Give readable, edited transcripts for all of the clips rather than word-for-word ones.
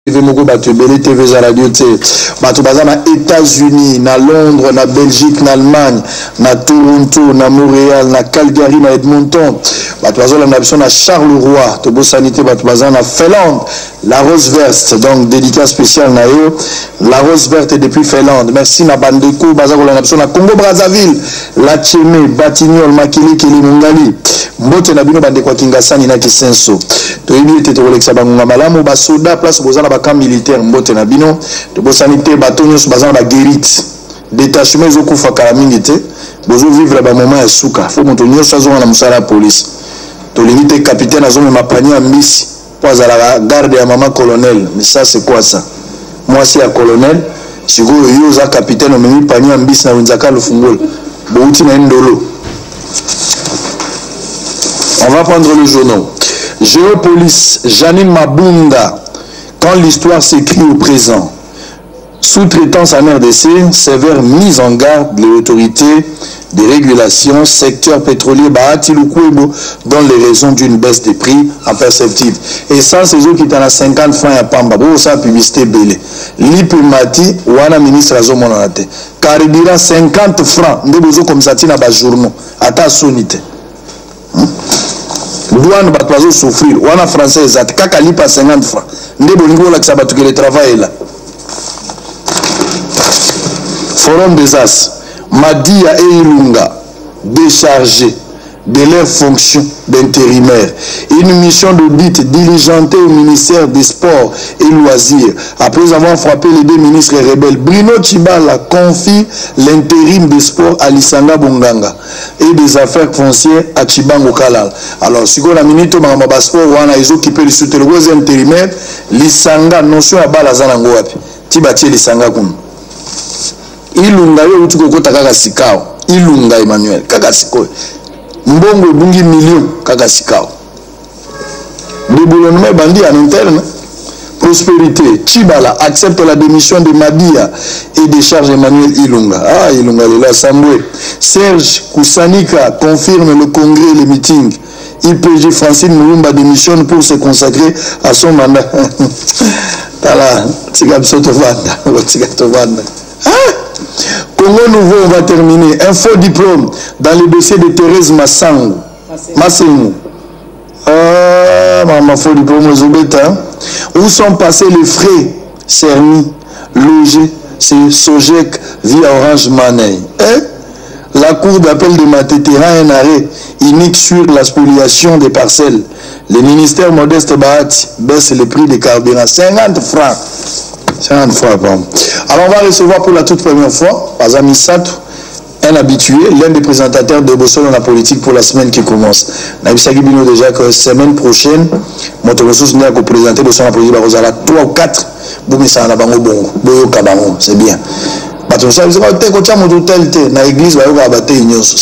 TV moko bato ebele TV za radio te bato baza na États-Unis, na Londres, na Belgique, na Allemagne, na Toronto, na Montréal, na Calgary, na Edmonton, bato baza na biso na Charleroi, Tobo Sanité, bato baza na Finlande, la Rose Verte, donc dédicace spécial na yo, la Rose Verte depuis Finlande. Merci na bandeko baza ko na biso na Congo Brazzaville, la Tchemé, Batignolles, Makili, Kili Mungali. Mbote na bino bandeko Kingasani na Kisenso. Toyebi ete tokolekisa bangonga malamu basoda place bozana ba camp militaire mbote na bino Tobo Sanité bato nyonso bazana ba guérite détachement ezokufa kala mingi te bozo vivre ba moment ya suka fo moto nyonso azonga na musala ya police tolingi te capitaine azomema panier ya mbisi po azala la garde ya mama colonel. Mais ça c'est quoi ça? Moi c'est ya colonel sikoyo yo za capitaine omemi panier ya mbisi na winzaka lufungolo bouti na ndolo. On va prendre le journaux. Géopolice, Janine Mabunda, quand l'histoire s'écrit au présent. Sous-traitance en RDC, sévère mise en garde de l'autorité des régulations, secteur pétrolier, Bahati Lukwebo, donne les raisons d'une baisse des prix imperceptible. Et ça, c'est eux qui étaient à 50 francs à Pamba. Bon, ça, publicité belé. L'IPMATI, Wana ministre Azo Monanate. Caribira 50 francs, de besoin comme ça, tina bas journaux. Ata sonité. Douane batwazo souffrir wana français exact kaka lipa 50 francs nde bolingo la kisaba tukele travail là. Forum des As Madia et Ilunga déchargé de leurs fonctions d'intérimaire. Une mission d'audit diligentée au ministère des Sports et Loisirs. Après avoir frappé les deux ministres rebelles, Bruno Tshibala confie l'intérim des Sports à Lisanga Bonganga et des Affaires foncières à Chibango Kalal. Alors, si on a minute, on a sport, on a occupé le soutien aux intérimaires, Lisanga, notion à Balazanango, Tibati Lisanga Kun. Ilunga, yo, tu koko takaka sikao. Ilunga Emmanuel, kakasiko. Mbongo bungi million kaka sikao. Déboulonnement bandit en interne. Prospérité. Tshibala accepte la démission de Madia et décharge Emmanuel Ilunga. Ah, Ilunga est là, Samboué. Serge Koussanika confirme le congrès et les meetings. IPG Francine Moulumba démissionne pour se consacrer à son mandat. Tala, Tigab Sotovanda. Tigatovanda. Ah! Congo Nouveau, on va terminer. Un faux diplôme dans le dossier de Thérèse Massango. Massengo. Ah, maman, faux diplôme aux Obeta. Où sont passés les frais Cerny, logés, c'est Sojek via Orange Money. La cour d'appel de Matete rend un arrêt unique sur la spoliation des parcelles. Le ministère Modeste Bahati baisse le prix des carburants. 50 francs. 50 francs, pardon. Alors on va recevoir pour la toute première fois Azami Satou, un habitué, l'un des présentateurs de Bosso dans la politique pour la semaine qui commence. Nabisagi Bino déjà que semaine prochaine, Motomosus n'a qu'à présenter Bosso dans la politique, il y a 3 ou 4 Boumissa Nabango Bongo, Boyo Kabango, c'est bien. Ce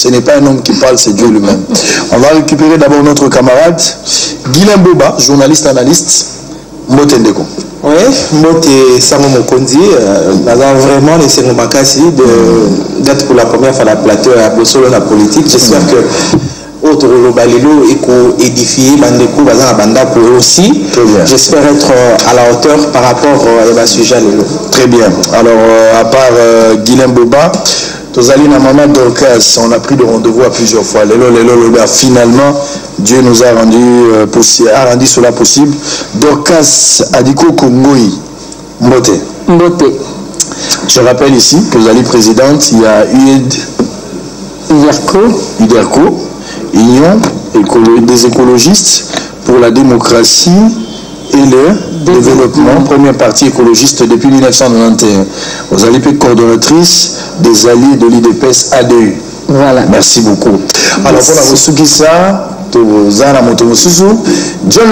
n'est pas un homme qui parle, c'est Dieu lui-même. On va récupérer d'abord notre camarade Guilain Boba, journaliste analyste, Motendeko. Oui, Mote Samo Mokondi, nous avons vraiment laissé nos makasi d'être pour la première fois à la plateau à Bosso dans la politique. J'espère que autre Balilo et édifié Bandeko Bazan Banda pour eux aussi. J'espère être à la hauteur par rapport à ce sujet. Très bien. Alors, à part Guilain Boba, Tozalina Maman Dorcas, on a pris le rendez-vous à plusieurs fois. Finalement, Dieu nous a rendu cela possible. Dorcas Adiko Kongoi, Mbote. Mbote. Je rappelle ici que vous allez présidente, il y a UDERCO, Union des écologistes pour la démocratie et le développement, première partie écologiste depuis 1991. Vous allez être coordonnatrice des alliés de l'IDPS ADU. Voilà. Merci beaucoup. Alors, pour la Sukisa, John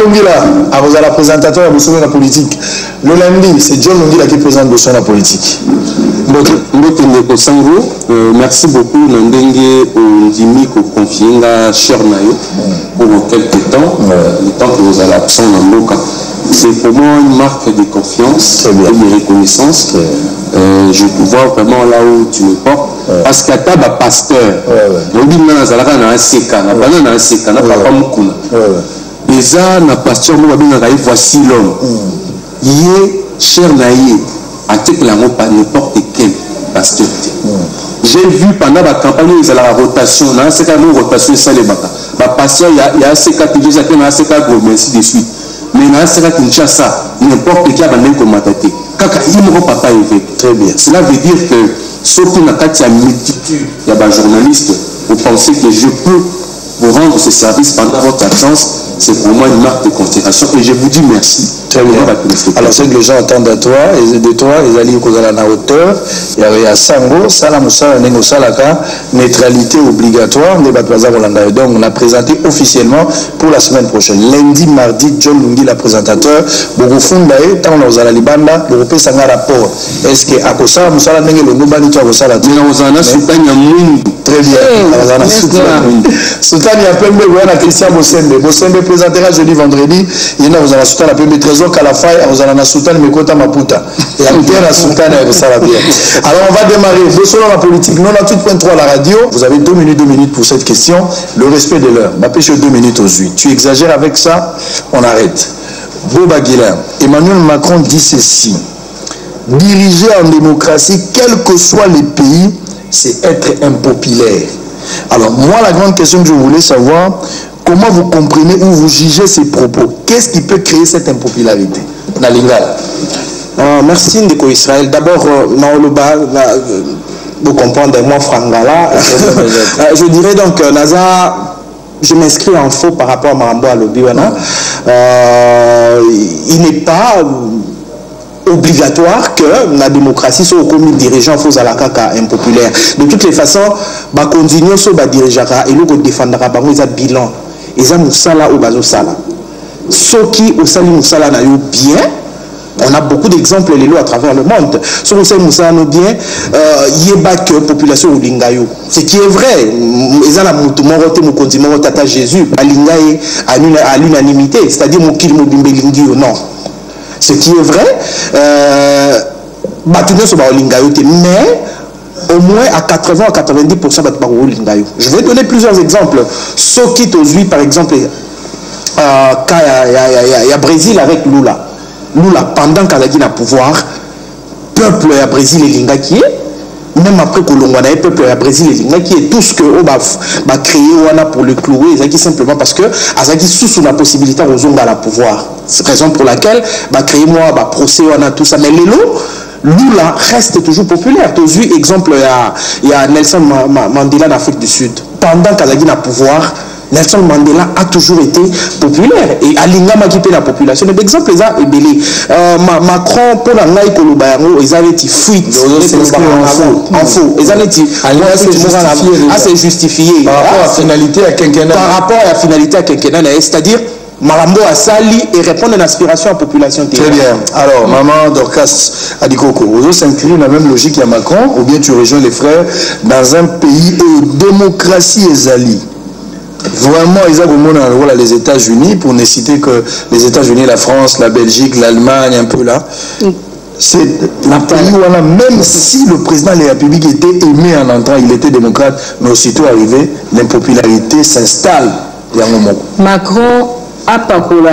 Longila, vous la présentateur de la politique. Le lundi, c'est John Longila qui présente la politique. Merci beaucoup. Nandenge Ondimi ko confier cher nayo pour quelques temps, le temps que vous allez absent dans Moka. C'est pour moi une marque de confiance et de reconnaissance. Je te vois vraiment là où tu me portes. Parce qu'à ta pasteur, on dit que tu as un seka, papa mukuna. Déjà, na pasteur, voici l'homme. Yé, cher Naïe, à pas n'importe quel pasteur. J'ai vu pendant la campagne, ils ont la rotation, dans ce cas, nous, rotation, ça les baka. Ma pasteur, il y a ACK TV, il y a ACK Gomez, ainsi de suite. Mais dans ce cas, Kinshasa, n'importe qui a un commentateur. Kaka, il me papa évêque. Très bien. Cela veut dire que, sauf qu'il y a une multitude, il y a des journalistes, vous pensez que je peux vous rendre ce service pendant votre absence, c'est pour moi une marque de considération et je vous dis merci. Très bien. Alors, c'est que les gens attendent de toi, ils allaient à la hauteur, il y a Sango, Salam Salaka, neutralité obligatoire, donc on a présenté officiellement pour la semaine prochaine. Lundi, mardi, John Lungi, la présentateur, Bogo Fundae, tant on a la Libanda, le repère un rapport. Est-ce que à Kosa, Moussala Nenge, le Nobani, tu as Kosa très bien. Sultan, il y a plein de gens, Christian Bosembe. Bosembe présentera jeudi, vendredi. Il y a un Sultan, la première trésor, Kalafai, on a un Sultan, Mekota Maputa. Et après, un Sultan, ça va bien. Alors, on va démarrer. Selon la politique, 98.3 à la radio. Vous avez 2 minutes pour cette question. Le respect de l'heure. Ma pêche 2 minutes aux 8. Tu exagères avec ça, on arrête. Boba Guilain, Emmanuel Macron dit ceci. Diriger en démocratie, quel que soit les pays, c'est être impopulaire. Alors, moi, la grande question que je voulais savoir, comment vous comprenez ou vous jugez ces propos? Qu'est-ce qui peut créer cette impopularité? Nalinga. Merci, Ndeko Israël. D'abord, vous comprendre, moi, Frangala. Je dirais donc, Naza, je m'inscris en faux par rapport à Marambo à l'Obiwana. Il n'est pas obligatoire que la démocratie soit au commun dirigeant faut à la caca impopulaire. De toutes les façons, bah continuer sur bah dirigeara et le défendra bah ils a bilan. Ils a moussala ou bazo sala. Ceux qui au sali moussala na yo bien. On a beaucoup d'exemples les lois à travers le monde. Sur le moussala no bien, yeba que population ou lingayo. Ce qui est vrai, ils ont la moutou morote mon continent tata Jésus, à lingaye à l'unanimité, c'est-à-dire mon kil mo bimbe lingio non. Ce qui est vrai, mais au moins à 80 à 90%, je vais donner plusieurs exemples. Ceux qui t'ont par exemple, il y a Brésil avec Lula. Lula, pendant qu'il a pouvoir, peuple à Brésil et Linga qui est, même après que l'on a peuple à Brésil et Linga qui est tout ce que on va créer pour le clouer, c'est simplement parce que Azaki sous la possibilité aux hommes à la pouvoir. C'est la raison pour laquelle créer moi procès on a tout ça, mais les lots Lula reste toujours populaire. Tu as vu exemple il y a Nelson Mandela en Afrique du Sud. Pendant qu'Azaki a pouvoir, Nelson Mandela a toujours été populaire et Alinga m'a quitté la population. L'exemple est là, Macron pour la naïe Kolobayano, ils avaient été fuite en faux. Ils avaient été assez justifié par rapport à la finalité à quinquennat. Par rapport à la finalité à quinquennat, c'est-à-dire Marambo a sali et répondre à l'aspiration à la population. Très bien. Alors, maman Dorcas Adikoko, vous s'inscrivez dans la même logique à Macron ou bien tu rejoins les frères dans un pays où démocratie est zali? Vraiment, ils ont les États-Unis, pour ne citer que les États-Unis, la France, la Belgique, l'Allemagne, un peu là. C'est un pays où, même si le président de la République était aimé en entrant, il était démocrate, mais aussitôt arrivé, l'impopularité s'installe. Macron a parcouru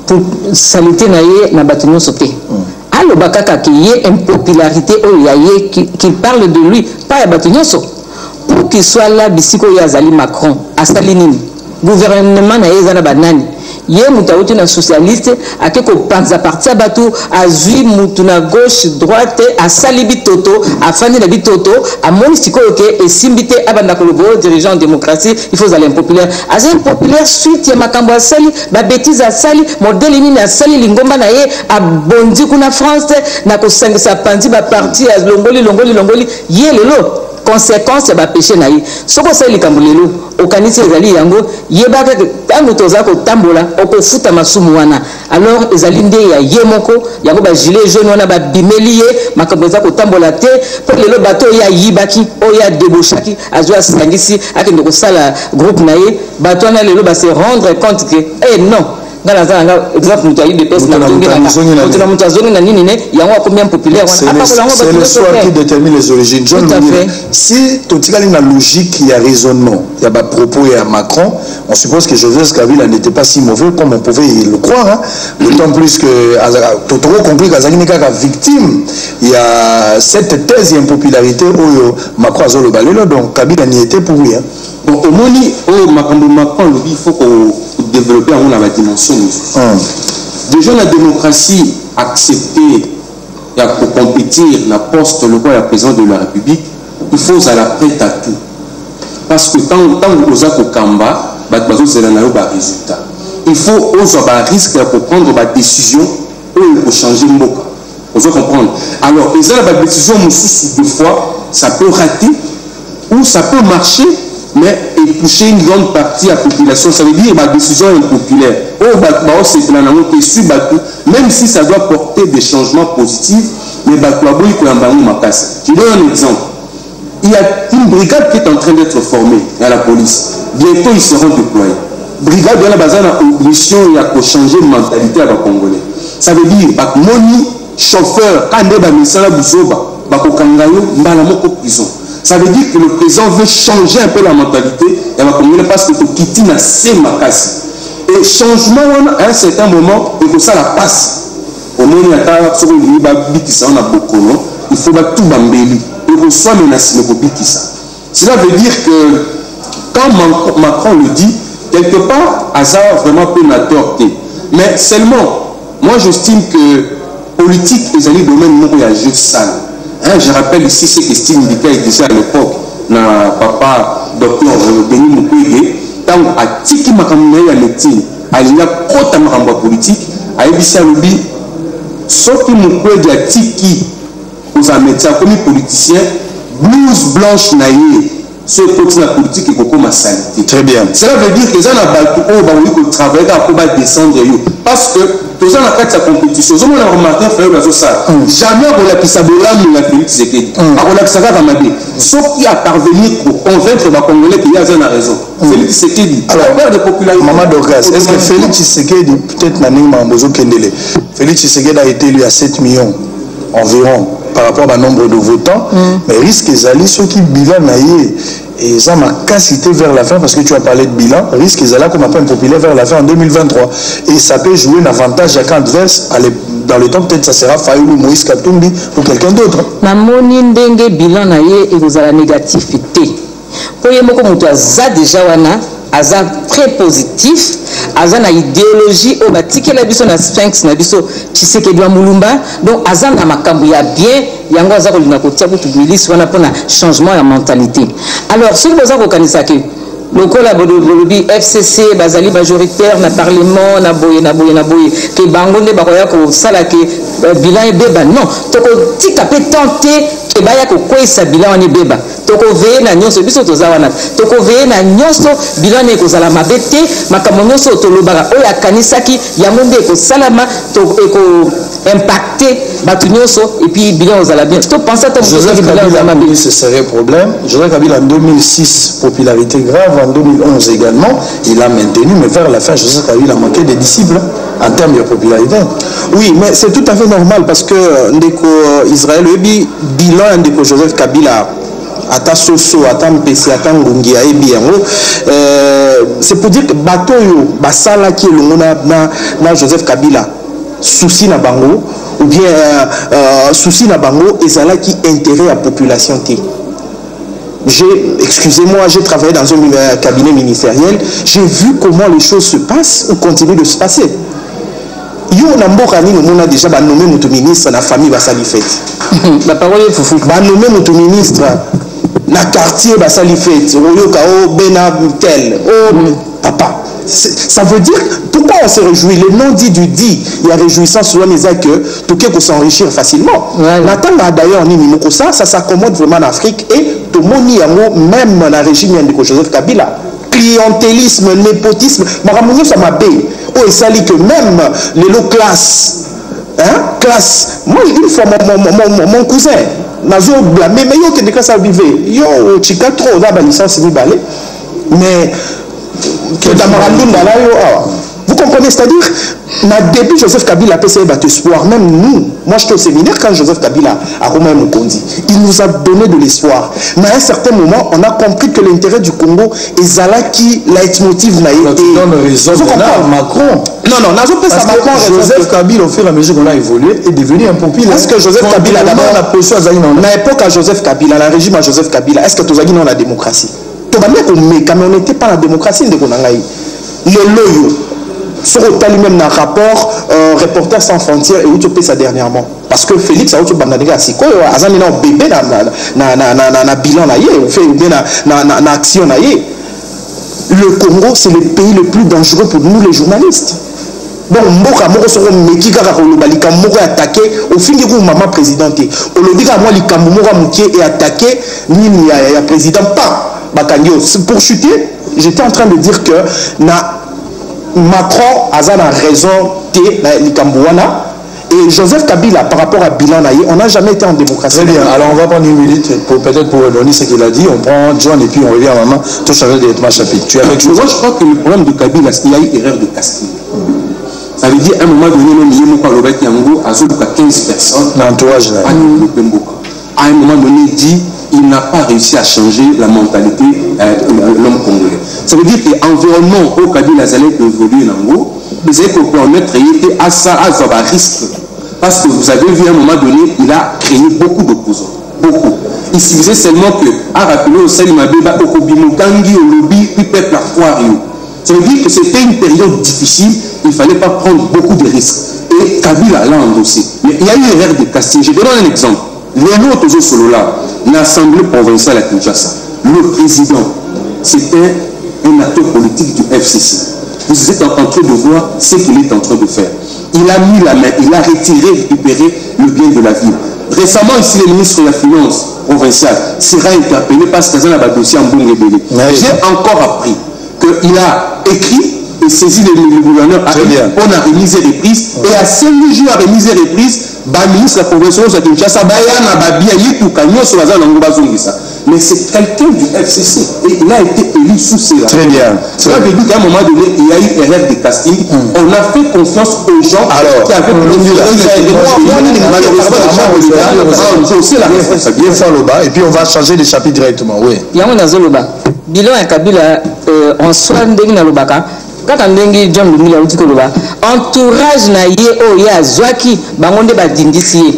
pour salité na bâtiment sauté. Alors, il y a impopularité, qu'il parle de lui, pas à bâtiment sauté. Pour qu'il soit là, Bissiko Yazali Macron, à Salinini, gouvernement na Yazana Banani, Yé Moutaouti na socialiste, à quelque panza parti à Batou, à Zui Moutuna gauche, droite, à Salibi Toto, à Fanny Nabi Toto, à Monistiko et Simbité Abandakolobo, dirigeant en démocratie, il faut aller impopulaire. À un impopulaire, suite, à Makambo à Sali, ma bêtise à Sali, modèle à Sali, Lingomba Naye, à Bondi Kuna France, na Koseng sa Pandi, ma parti à Longoli, Yé le lot. Conséquence ya ba péché na yi soko sali kambulelo okanisi ezali yango yebaka tango tozako tambola okofuta masumu wana alors ezali nde ya yemoko yango ba gilet jaune wana ba bimeliye makambo ezako tambola te pour lelo bato ya yibaki oya debochaki azwa sangisi akende ko sala groupe na ye bato na lelo ba se rendre compte que non ngala zanga exemple mutu ayi DPS na tongi na mutu na mutu azongi na nini ne yango combien populaire wana c'est le choix qui détermine les origines. John Louis, si totikali na logique il y a raisonnement il y a ba propos et à Macron on suppose que Joseph Kabila n'était pas si mauvais comme on pouvait le croire hein. D'autant plus que Totoro compris qu'Azaki n'est qu'à victime il y a cette thèse d'impopularité où Macron a zolo balelo donc Kabila n'y était pour rien. Bon au moni Macron le dit il faut qu'on développer en la dimension. Déjà la démocratie acceptée pour compétir la poste le roi et la président de la République, il faut à la prête à tout. Parce que tant vous avez au Kamba, vous avez un résultat. Il faut avoir un risque pour prendre des décisions pour changer le mot. Vous comprendre. Alors, les décisions, des fois, ça peut rater ou ça peut marcher. Mais toucher une grande partie de la population, ça veut dire que ma décision est impopulaire. Même si ça doit porter des changements positifs, mais je donne un exemple. Il y a une brigade qui est en train d'être formée à la police. Bientôt, ils seront déployés. Brigade de la base a mission et changer de mentalité à la Congolais. Ça veut dire que mon chauffeur, quand il est en prison. Ça veut dire que le président veut changer un peu la mentalité et la communauté parce que quitter na c'est makasi. Et changement à un certain moment et que ça la passe. Au moins il y a sur le liba bikisa on a beaucoup non. Il faut battre tout bambeli et que soit menacé le bikisa. Cela veut dire que quand Macron le dit quelque part hasard vraiment peu n'a torté. Mais seulement moi j'estime que politique les alliés domaine non il y a jeu sale. Hein, je rappelle ici ce que Steve Mbika disait à l'époque, na papa docteur Denis Mukwege, tant à Tiki Makamune à l'étine, à l'IA Kota Maramba politique, à Ebissa Lubi, sauf que Mukwege à Tiki, aux médecins comme politicien, blouse blanche naïe, ce côté de la politique et beaucoup ma saleté. Très bien. Cela veut dire que les gens ont travaillé à descendre parce que tous les gens ont fait sa compétition. Ils ont remarqué ça. Jamais on a pu s'abonner à la Félix Tshisekedi. On a pu s'abonner. Sauf qu'il a parvenu pour convaincre les Congolais qu'il y a raison. Félix Tshisekedi. Alors, père de popularité. Maman Dorcas, est-ce que Félix Tshisekedi, peut-être Naning Mambozo Kendele, Félix Tshisekedi a été élu à 7 millions environ par rapport à nombre de votants, mais risque Zali, ceux qui bilan naïe et ça m'a cassité vers la fin parce que tu as parlé de bilan, risque Zala comme appel populaire vers la fin en 2023 et ça peut jouer un avantage à adverse dans le temps peut-être ça sera Fayulu Moïse Katumbi ou quelqu'un d'autre. Na moni ndenge bilan naïe et vous avez la négativité. Pour y moko mutu aza déjà wana aza très positif. Aza na idéologie au batike la biso na sphinx na biso Tshisekedi wa Mulumba donc aza na makambo ya bien yango aza kolinga kotia butu milice wana pona changement ya mentalité. Alors ce que vous avez kanisa ke lokola bolobi FCC bazali majoritaire na parlement na boye ke bango nde bakoya ko sala ke bilan ebeba non toko tika pe tenter ke baya ko kwesa bilan wana ebeba toko veye na nyonso biso toza wana toko veye na nyonso bilan ne kozala mabe te makambo nyonso tolobaka oyo akanisaki yango nde ekosalama eko impacter bato nyonso et puis bilan ozala bien to pensa ta Joseph Kabila ce serait problème. Joseph Kabila en 2006 popularité grave, en 2011 également il a maintenu mais vers la fin Joseph Kabila a manqué des disciples en termes de popularité. Oui mais c'est tout à fait normal parce que ndeko Israël ebi bilan ndeko Joseph Kabila ata soso ata mpesi ata ngungi ayebi yango c'est pour dire que bato yo basala ki elongo na Joseph Kabila souci na bango ou bien souci na bango ezala ki intérêt à population té. Excusez-moi, j'ai travaillé dans un cabinet ministériel, j'ai vu comment les choses se passent ou continuent de se passer. Yo na mboka ni on a déjà nommé mon ministre na famille basali fête. La parole est foufou. Ba nommé mon ministre na quartier basali fête. Oyoka o bena tel. Oh papa. Ça veut dire pourquoi on se réjouit le nom dit du dit il y a réjouissance sur les que tout peut s'enrichir facilement. Natanga d'ailleurs ni moko ça s'accommode vraiment en Afrique et tout moni yango même dans le régime de Joseph Kabila. Clientélisme, népotisme, maramouni ça m'a payé. Oh, et ça dit que même les lots classe, hein, classe. Moi, une fois, mon cousin, nazo blâmé, mais yo, que des ça vivait. Yo, chika trop, on a la licence ni balé. Mais, que ta marandou, là, yo, Vous comprenez? C'est-à-dire, au début, Joseph Kabila a essayé d'être espoir. Même nous, moi j'étais au séminaire quand Joseph Kabila a Romain Mukondi. Il nous a donné de l'espoir. Mais à un certain moment, on a compris que l'intérêt du Congo est Zalaki, leitmotiv n'a été. Tu donnes raison à Macron. Non, n'a pas ça Macron. Joseph Kabila, au fur et à mesure qu'on a évolué, est devenu impopulaire. Est-ce que Joseph Kabila, d'abord, la position à l'époque à Joseph Kabila, le régime à Joseph Kabila, est-ce que tu as dit non la démocratie? Mais on n'était pas la démocratie, le loyo. Sur même dans le rapport Reporters sans frontières et où tu payes ça dernièrement. Parce que Félix a eu bandanique à Siko, a un bébé na bilan na yé, ou fait na action na yé. Le Congo, c'est le pays le plus dangereux pour nous les journalistes. Donc, Mboka Moko sera meki kaka kolobalika Moko attaqué au fin du coup maman présidente. Olodika moi likambo Moko mukie et attaqué ni ya président pas Bakangio. Pour chuter, j'étais en train de dire que Macron a raison et Joseph Kabila par rapport à Bilan Naïe, on n'a jamais été en démocratie. Très bien, alors on va prendre une minute peut-être pour donner ce qu'il a dit. On prend John et puis on revient à maman. Tout changer directement chapitre. Tu es avec moi, je crois que le problème de Kabila, il y a eu erreur de casting. Ça veut dire à un moment donné, il y a 15 personnes. L'entourage là. À un moment donné, il dit il n'a pas réussi à changer la mentalité de l'homme congolais. Ça veut dire que l'environnement au Kabila allait évoluer dans le vous savez qu'on peut en être à ça, à risque. Parce que vous avez vu à un moment donné, il a créé beaucoup d'opposants. Beaucoup. Il suffisait seulement que, à rappeler au Salima Beba, au Kobimo, Gangi, au lobby, puis peuple à Foirio. Ça veut dire que c'était une période difficile, il ne fallait pas prendre beaucoup de risques. Et Kabila l'a endossé. Mais il y a eu une erreur de casting. Je donne un exemple. Léo Tozo Solola, l'Assemblée provinciale à Kinshasa, le président, c'était un acteur politique du FCC. Vous êtes en train de voir ce qu'il est en train de faire. Il a mis la main, il a récupéré le bien de la ville. Récemment, ici, le ministre de la Finance provinciale sera interpellé parce qu'il y a un dossier en bon rébellé. J'ai encore appris qu'il a écrit et saisi le gouverneur on a remis et reprise. Et à 5 jours à remise et reprise, le ministre de la provinciale de Kinshasa, mais c'est quelqu'un du FCC et il a été élu sous ses rangs. Très bien. Ça veut dire qu'à un moment donné, il y a eu erreur de casting. On a fait confiance aux gens qui avaient aussi la responsabilité. Et puis on va changer de chapitre directement. Oui. Yango nazoloba. Bilan ya Kabila en soi ndenge na lobaka. Kaka ndenge John Lumila utiko loba. Entourage na ye o ya zwaki bangonde badindisi ye.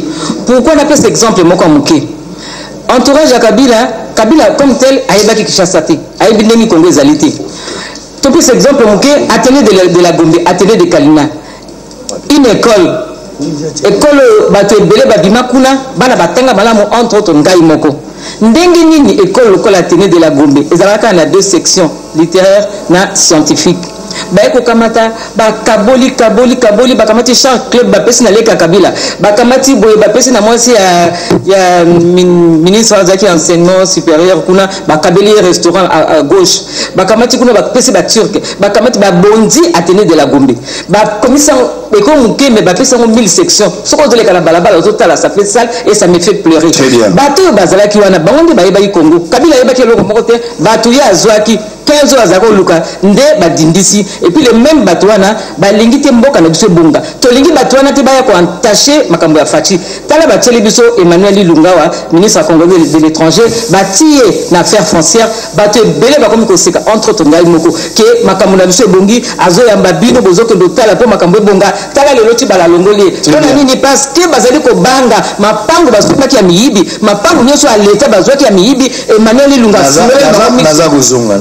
Pourquoi on appelle cet exemple moko muke? Entourage à Kabila, Kabila comme tel, Aïbaki Kinshasa, Aïbinemi Congo Zalité. Tu peux cet exemple, atelier de la Gombe, atelier de Kalina. Une école bato ebele babima kuna bana batanga malamu entre autres ngai moko. Ndenge nini école atelier de la Gombe, ezalaka na 2 sections, littéraire na scientifique. Baeko kamata ba kaboli bakamati champ club bapesi na leka Kabila bakamati boye bapesi na mwasi ya ministre azaki enseignement supérieur kuna bakabeli restaurant à gauche bakamati kuna bapesi ba turc bakamati ba bondi atene de la Gombe ba commissaire eko muke mais bapesi ngo 1000 sections soko zoleka na balabala ozotala ça fait sale et ça me fait pleurer bato bazalaki wana bangonde bayebaki Congo Kabila yebaki eloko moko te bato ya azwaki 15 azako luka nde badindisi et puis le même batouana balingi te mboka na biso bonga to lingi batouana te baya ko entacher makambo ya fachi tala bateli biso Emmanuel Ilungawa ministre congolais de l'étranger batie na affaires foncières bato belé ba komi ko seka entre autres ngai moko ke makambo na biso bongi azo yamba bino bozoke do tala po makambo bonga tala le loti bala longoli to na nini parce que bazali ko banga mapango bazokaki ya miyibi mapango nyoso a l'état bazwaki ya miyibi Emmanuel Ilungawa naza kuzunga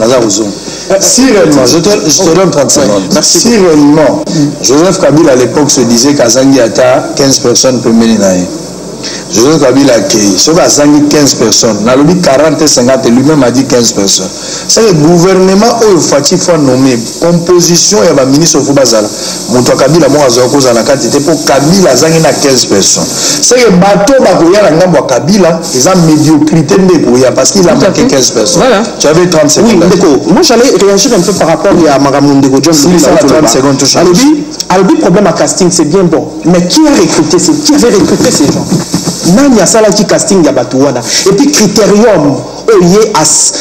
si réellement, je te donne 30 secondes. Merci. Si réellement, Joseph Kabila à l'époque se disait qu'Azangi Ata 15 personnes peuvent mener naïe. Joseph Kabila a accueilli. Sauf qu'Azangi 15 personnes. Dans le 40 et 50, lui-même a dit 15 personnes. C'est le gouvernement où il faut nommer composition et le ministre de Foubazala. Mouto Kabila, moi, j'ai cause à la quantité pour Kabila, Azangi na 15 personnes. C'est que bateau Bakoya, la Ngambo Kabila, ils ont médiocrité de Bouya parce qu'il a manqué 15 personnes. Voilà. Tu avais 30 secondes. Oui, moi, j'allais réagir un peu par rapport à Magamou Ndeko John. Si, ça va 30 secondes, tout change. Le problème à casting, c'est bien bon. Mais qui a recruté qui avait recruté ces gens? Nani a sala qui casting ya batouana et puis critérium oye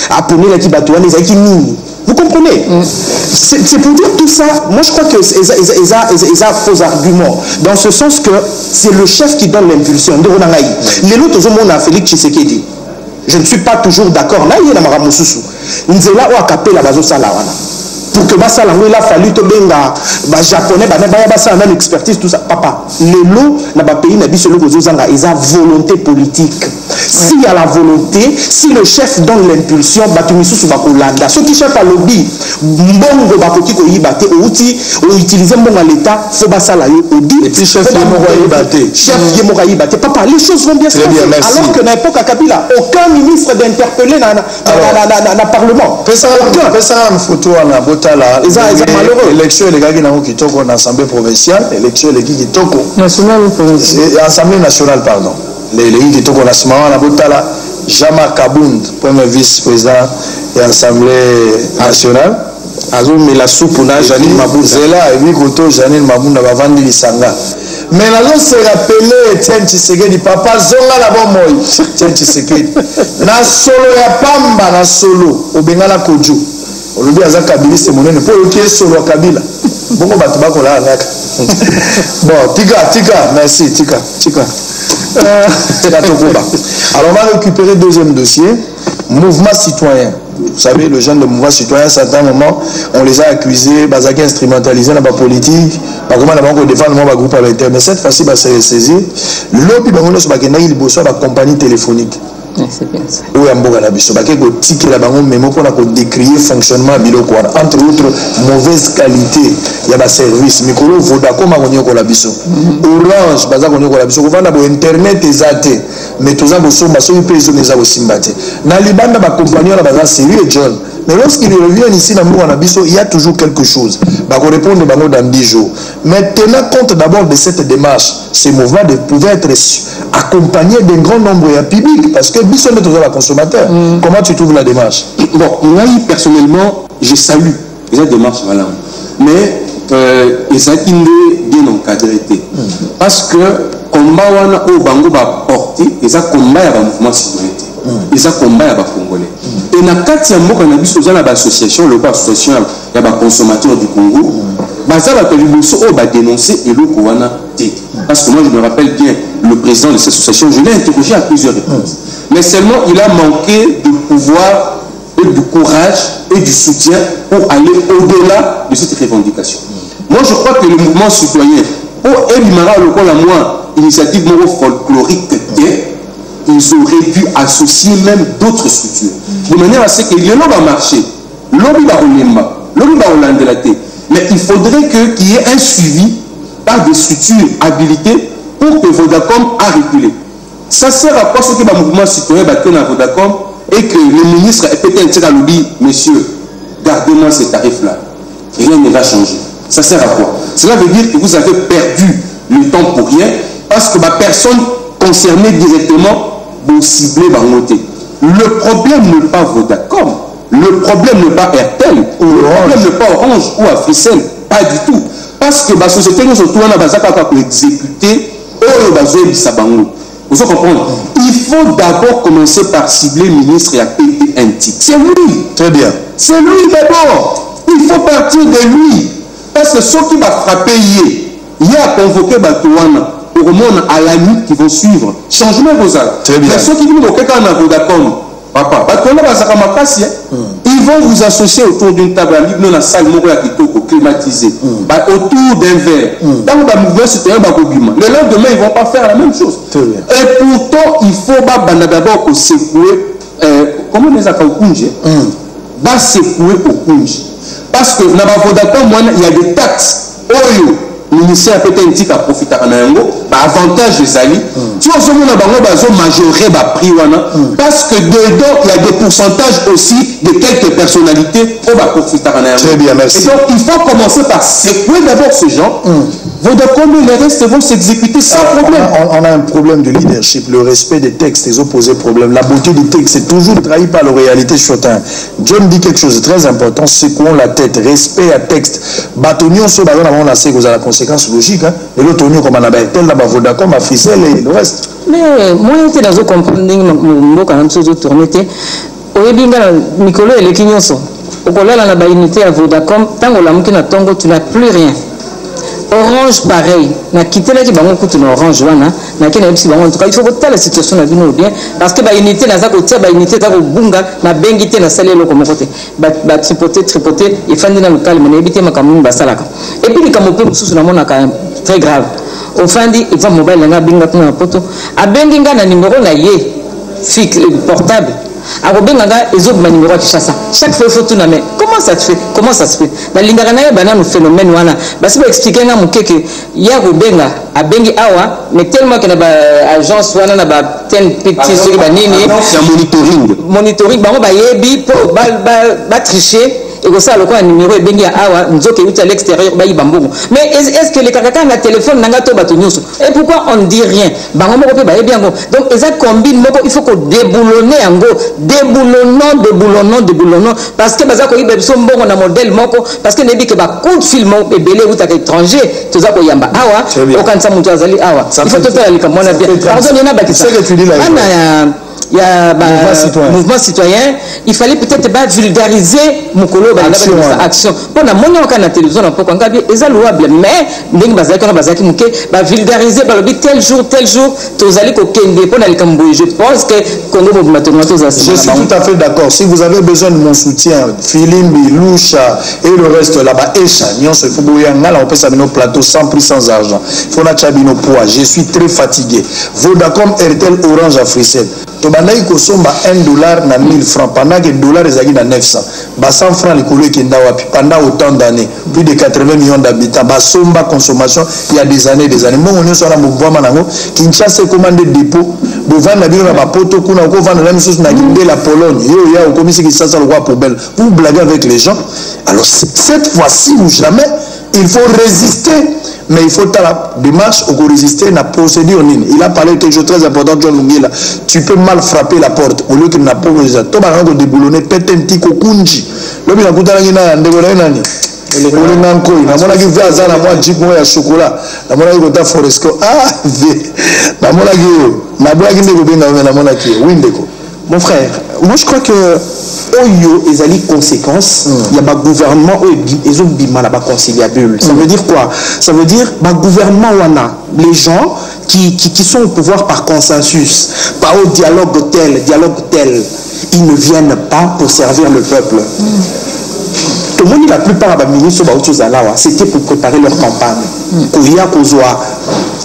à punir la qui batouana c'est qui nini Vous comprenez? C'est pour dire tout ça. Moi, je crois que c'est un faux argument. Dans ce sens que c'est le chef qui donne l'impulsion. Les autres hommes ont Félix Tshisekedi. Je ne suis pas toujours d'accord. Là, il y a la Moussoussou. Nzela ou akapé la bazo salawana. Pour que ça, il a fallu que les Japonais aient une expertise, tout ça. Papa, les lots, dans le pays, ils ont volonté politique. S'il y a la volonté, si le chef donne l'impulsion, ceux qui cherchent à lobby, ou utiliser l'État, il faut ça et puis chef Papa, les choses vont bien se passer. Alors que dans l'époque à Kabila, aucun ministre d'interpeller dans le Parlement. Aucun photo malheureux. Élection qui toque en assemblée provinciale, élection qui toque assemblée nationale, pardon. Les qui toque en assemblée nationale, Jama Kabound, premier vice-président de l'Assemblée nationale. Mais la soupe, on a Janine Mabounda. C'est là, et puis Koto Janine Mabounda va vendre l'Isanga. Mais là, on s'est rappelé, tiens, Tshisekedi, papa, zonga la bon moi. Tiens, Tshisekedi. Na solo ya pamba, na solo, au Bengala Kodjo. Aujourd'hui, Aza Kabila, c'est mon ennemi. Pour le pied solo Kabila. Bon, on va te battre là, bon, Tika, merci, Tika. Alors, on va récupérer deuxième dossier, mouvement citoyen. Vous savez, le jeune de mouvement citoyen, à un certain moment, on les a accusés, Bazaki instrumentalisés dans la politique, par comment on défend le groupe avec eux. Mais cette fois-ci, c'est saisi. L'OPI, il y a la compagnie téléphonique. C'est bien ça. Oui, décrire le fonctionnement de entre autres, mauvaise qualité. Il y a des services. Mais il Vodacom Orange, Internet est mais tout ça, John. Mais lorsqu'il revient ici dans il y a toujours quelque chose. On répond dans 10 jours. Mais tenant compte d'abord de cette démarche, ces mouvements pouvaient être accompagnés d'un grand nombre de publics parce que Bissot est toujours la consommateur. Comment tu trouves la démarche? Bon, moi personnellement, je salue cette démarche. Voilà. Mais ils ont bien encadré. Parce que combat au Bango va porter, ils ont combat à mouvement citoyen. Ils ont combat à Congolais. Et dans le cas de l'association, l'association des consommateurs du Congo, ils ont dénoncé et le Kouana. Parce que moi, je me rappelle bien, le président de cette association, je l'ai interrogé à plusieurs reprises. Mais seulement, il a manqué de pouvoir, et du courage et du soutien pour aller au-delà de cette revendication. Moi, je crois que le mouvement citoyen, pour Elimara, le col à moi, initiative folklorique, ils auraient dû associer même d'autres structures. De manière à ce que le lobby va marcher, le lobby va rouler, mais il faudrait qu'il y ait un suivi par des structures habilitées pour que Vodacom a reculé. Ça sert à quoi ce que le mouvement citoyen va tenir à Vodacom et que le ministre est peut-être à lobby, messieurs, gardez-moi ces tarifs-là. Rien ne va changer. Ça sert à quoi? Cela veut dire que vous avez perdu le temps pour rien parce que ma personne concernée directement vous ciblez par noter. Le problème n'est pas Vodacom, le problème n'est pas Airtel, le problème n'est pas Orange ou Africell, pas du tout. Parce que la société nous autour pour exécuter vous comprenez? Il faut d'abord commencer par cibler le ministre et à péter un titre. C'est lui. Très bien. C'est lui d'abord. Il faut partir de lui. Parce que ceux qui vont frapper il y a convoqué Batouana pour le monde à la nuit qui vont suivre. Changement vos arts. Très bien. Mais ceux qui vont au Vodacom, papa, ils vont vous associer autour d'une table dans la salle climatisée, autour d'un verre. Dans le mouvement citoyen, le lendemain, ils ne vont pas faire la même chose. Et pourtant, il faut d'abord secouer, comment on les appelle, secouer au Kunji. Parce que dans le Vodacom, il y a des taxes. Le ministère peut-être à profiter en un mot, avantage des alliés. Tu vois, on a majoré le prix parce que dedans, il y a des pourcentages aussi de quelques personnalités qui vont profiter en un mot. Très bien, merci. Et donc, il faut commencer par secouer d'abord ce genre. Vodacom, les restes vont s'exécuter sans problème. On a un problème de leadership, le respect des textes, les opposés problèmes. La beauté du texte est toujours trahi par la réalité sur terrain. John dit quelque chose de très important, secouons la tête, respect à texte. Batonion, sur on a vous la conséquence logique. Et l'autre, comme on a tel, là, Vodacom, Africell et le reste. Mais moi, je suis comprendre que je suis tourné. Au Nicolas et les Kinyonso. au collège on a ba unité à Vodacom tant on l'a mis na tongo tu n'as plus rien. Orange pareil na quitté là qui bango kutu na Orange wana na kena bisi bango en tout cas il faut que la situation na bino bien parce que ba unité na za ko tia ba unité za ko bunga na bengité na salelo comme côté ba tripoter et fandi na local mais ebité makamu ba salaka et puis comme peu mususu na mona quand même très grave au fandi il va mobile na binga kuna poto a benginga na numéro na ye fixe portable akobenga ezobima numéro ya Kinshasa chaque fois faut tout na mais comment ça se fait na lingaka na ye banano phénomène wana basi ba expliquer nga mukeke ya kobenga abengi awa mais tellement que na ba agence wana na ba ten petit sur ba nini monitoring bango ba yebi pour ba tricher et que ça le quoi numéro ebengi awa nzoke uti à l'extérieur ba yibambongo mais est-ce que les kakaka na téléphone nanga to bato nyuso et pourquoi on dit rien bango moko pe ba yebi yango donc eza combine moko il faut que déboulonner yango déboulonnant parce que baza ko yiba biso mbongo na modèle moko parce que nebi que ba coup de film ebele uti à étranger toza ko yamba awa okanisa mutu azali awa il faut tout faire likamona bien pardon yana bakisa il y a mouvement citoyen, il fallait peut-être vulgariser mon action. Pour la monnaie au la télévision, on peut c'est louable, mais vulgariser tel jour, tous allez je pense que je suis tout à fait d'accord. Si vous avez besoin de mon soutien, Filimbi, Loucha et le reste là-bas, Echa, on peut s'amener au plateau sans prix, sans argent. Il faut nos poids. Je suis très fatigué. Vodacom, RTL, Orange, Africell. Tobanaï kosomba $1 na 1000 francs pendant que dollar est à 900. Ba 100 francs les couleurs qui ndawapi pendant autant d'années, plus de 80 millions d'habitants. Ba somba consommation il y a des années. Bon on est sur la mouvement manango Kinshasa commandé dépôt. Bo vendre bino na ba poto kuna ko vendre la même chose na Guinée la Pologne. Yo ya au commissaire qui ça le roi poubelle. Vous blaguez avec les gens. Alors cette fois-ci ou jamais, il faut résister. Mais il faut la démarche pour résister à la procédure. Il a parlé de quelque chose de très important, John Lungela. Tu peux mal frapper la porte au lieu qu'il n'a pas besoin. Tu vas déboulonner, peut-être un petit cokunji. Le bien, il y a un déboulonné. Il y a un coin. Il y a un qui fait un moi, jeep, moi, à chocolat. Il y a un qui fait Foresco. Ah, il y a un qui fait mon frère, moi je crois que Oyo est ali conséquence, il y a un gouvernement ils ont bima la conciliable. Ça veut dire quoi? Ça veut dire un gouvernement wana les gens qui sont au pouvoir par consensus, pas au dialogue tel, ils ne viennent pas pour servir le peuple. Tout le monde, la plupart des ministres c'était pour préparer leur campagne. Il y a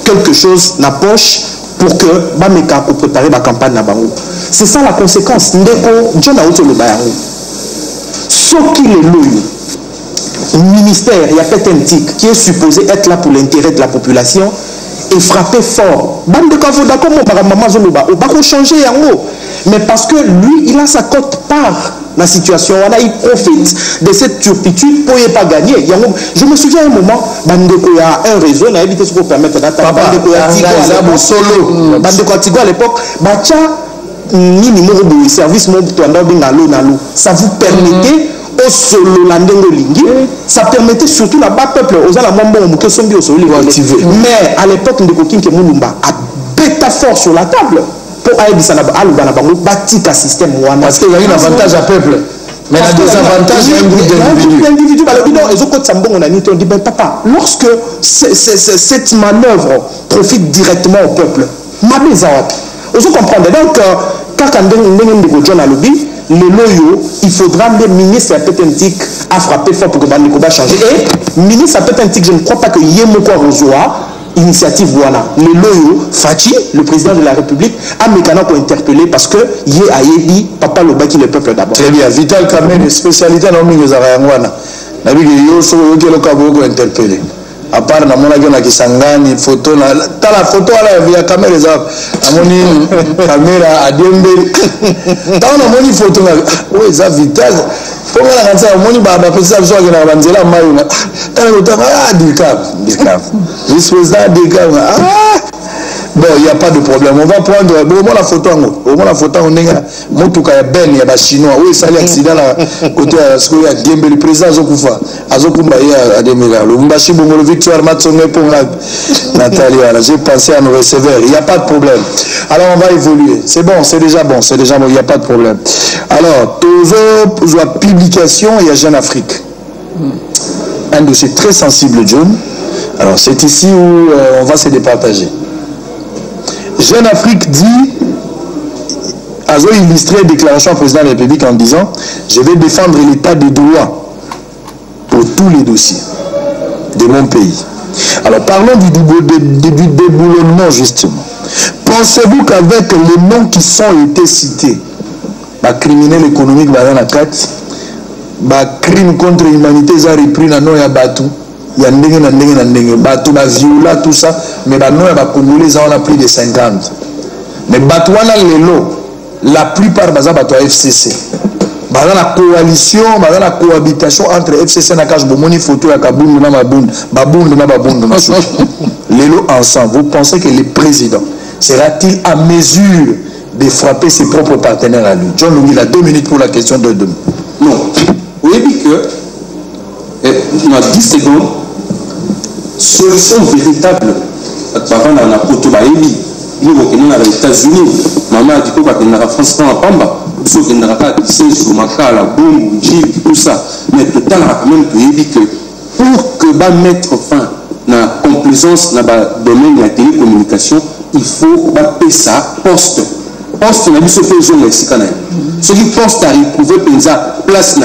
quelque chose dans la poche pour que Bameka pour préparer la campagne na bango. C'est ça la conséquence. Ndeko John Aoto le bayango. Ce qui est le ministère, il y a peut-être un tic qui est supposé être là pour l'intérêt de la population et frapper fort. Bande de Kavoda comme maman Zoluba, on va changer yango. Mais parce que lui, il a sa cote part la situation, il profite de cette turpitude pour ne pas gagner. Je me souviens un moment, Bandeko y a un réseau, on a évité ce qu'on permettre d'attendre. Bandeko y a Tigo à l'époque, Bacha, ni numéro de service, ça vous permettait au solo landengo lingi, ça permettait surtout là-bas peuple, aux alamambons, mais à l'époque, Ndeko Kinke Moulumba a bêta fort sur la table. Système parce qu'il y a un avantage à peuple mais il y a des avantages à un groupe d'individus. On dit ben papa, lorsque cette manœuvre profite directement au peuple, vous comprenez donc quand il faudra les ministres pétentique à frapper fort pour que Bandeko change. Et ministre pétentique, je ne crois pas que Yemoko Rozoa initiative voilà le loyo Fachi le président de la République a mécaniquement pour interpeller parce que yé a yébi papa le baki le peuple d'abord. Très bien. Vital Kamerhe spécialité dans le Zarayanguana na bigi yo so yo kelo ka boko interpeller à part na mona gona kisangani photo na la photo ala via caméra za amoni caméra adembe dans na moni photo na oui ça Vital pour la kanza moni baba pesa so na banzela mayo na tala utama dikap vice-président dikap Bon, il n'y a pas de problème. On va prendre au moins la photo. Au moins la photo, on est Motuka Ben, il y a des Chinois. Oui, ça y est, accident là. Côté à ce qu'il y a Gembe, le président Azokufa. Azokumba, il y a des mélanges. Le Mbashi Bongo, Victoire Matsonge pour Nathalie. J'ai pensé à nos receveurs. Il n'y a pas de problème. Alors, on va évoluer. C'est bon, c'est déjà bon. C'est déjà bon. Il n'y a pas de problème. Alors, toujours la publication, il y a Jeune Afrique. Un dossier très sensible, John. Alors, c'est ici où on va se départager. Jeune Afrique dit, a illustré la déclaration au président de la République en disant « Je vais défendre l'état de droit pour tous les dossiers de mon pays. » Alors, parlons du déboulonnement, justement. Pensez-vous qu'avec les noms qui sont été cités, les criminels économiques, les crimes contre l'humanité, ils ont repris le nom de Batou. Il y a Batou, Viola, tout ça, mais les noms de Congolais, on a plus de 50. Mais Batou, la plupart sont Batou FCC. Dans la coalition, dans la cohabitation entre FCC et Nakash, Bomoni photo à Kaboun, Baboun, les lots ensemble. Vous pensez que le président sera-t-il à mesure de frapper ses propres partenaires à lui? John Louis, il a 2 minutes pour la question de demain. Non. Vous avez dit que, dans 10 secondes, solution véritable, avant dans la Poto Baébi, nous sommes aux États-Unis, maman a dit que nous sommes en France, nous sommes en Pamba, nous sommes en sur Makala, Boum, Gilles, tout ça. Mais tout le temps, même que pour que va mettre fin à la complaisance dans le domaine de la télécommunication, il faut payer ça poste. Poste, n'a pas fait besoin de ce qui poste à retrouver place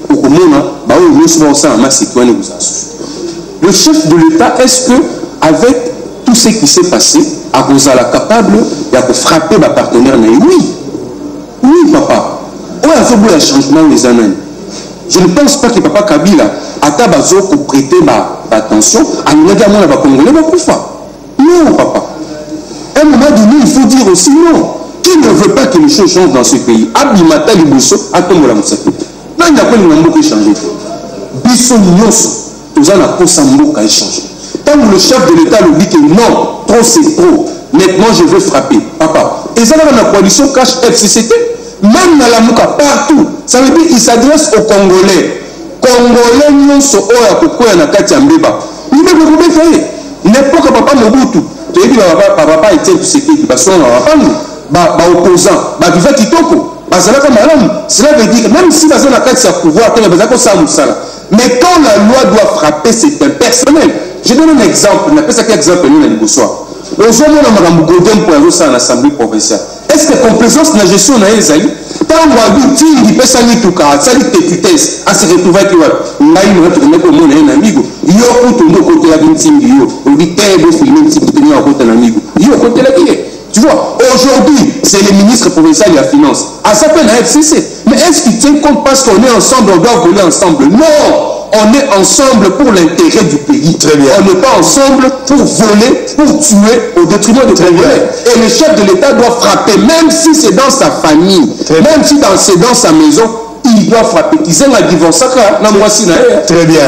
pour que le chef de l'État, est-ce que avec tout ce qui s'est passé, à cause de la capable de frapper ma partenaire? Oui, papa. On a fait un changement les années. Je ne pense pas que papa Kabila a tabazo pour prêter attention à nous regarder à Congolais. Non, papa. À un moment donné, il faut dire aussi non. Qui ne veut pas que les choses changent dans ce pays? Abimata Liboso, attends la Moussaki. Là, il n'y a pas de beaucoup changé. Bisso Nyoso, tout ça n'a pas de changer. Tant que le chef de l'État lui dit que non, trop c'est trop, nettement je veux frapper. Papa, et ça dans la coalition cache FCCT, même dans la Mouka, partout. Ça veut dire qu'il s'adresse aux Congolais. Congolais Nyoso, Oya Kokoya Nakati Ambeba. Il ne peut pas faire. N'importe quoi, papa Mobutu. Tu as dit que papa était FCCT, parce qu'on a opposant, vivant Kitoko. Cela veut dire que même si la zone a pouvoir, mais quand la loi doit frapper, c'est impersonnel. Je donne un exemple, on appelle ça quel exemple nous dans le soir. Aujourd'hui, on a un godin pour aller à l'Assemblée provinciale. Est-ce que complaisance de la gestion n'a pas eu? Tant qu'on il peut s'en tout cas, ça dit que vitesse, à se retrouver avec lui. Là, il va te au monde un amigo. Il y a un côté de la victime, il dit que vous filmez si vous tenez en côté d'un amigo. Il y a un côté de la. Tu vois, aujourd'hui, c'est le ministre provincial de la Finance. À ça fait la FCC. Mais est-ce qu'il tient compte parce qu'on est ensemble, on doit voler ensemble? Non! On est ensemble pour l'intérêt du pays. Très bien. On n'est pas ensemble pour voler, pour tuer au détriment des Congolais. Et le chef de l'État doit frapper, même si c'est dans sa famille, même si c'est dans sa maison, il doit frapper. Ils ont la divorce. Très bien.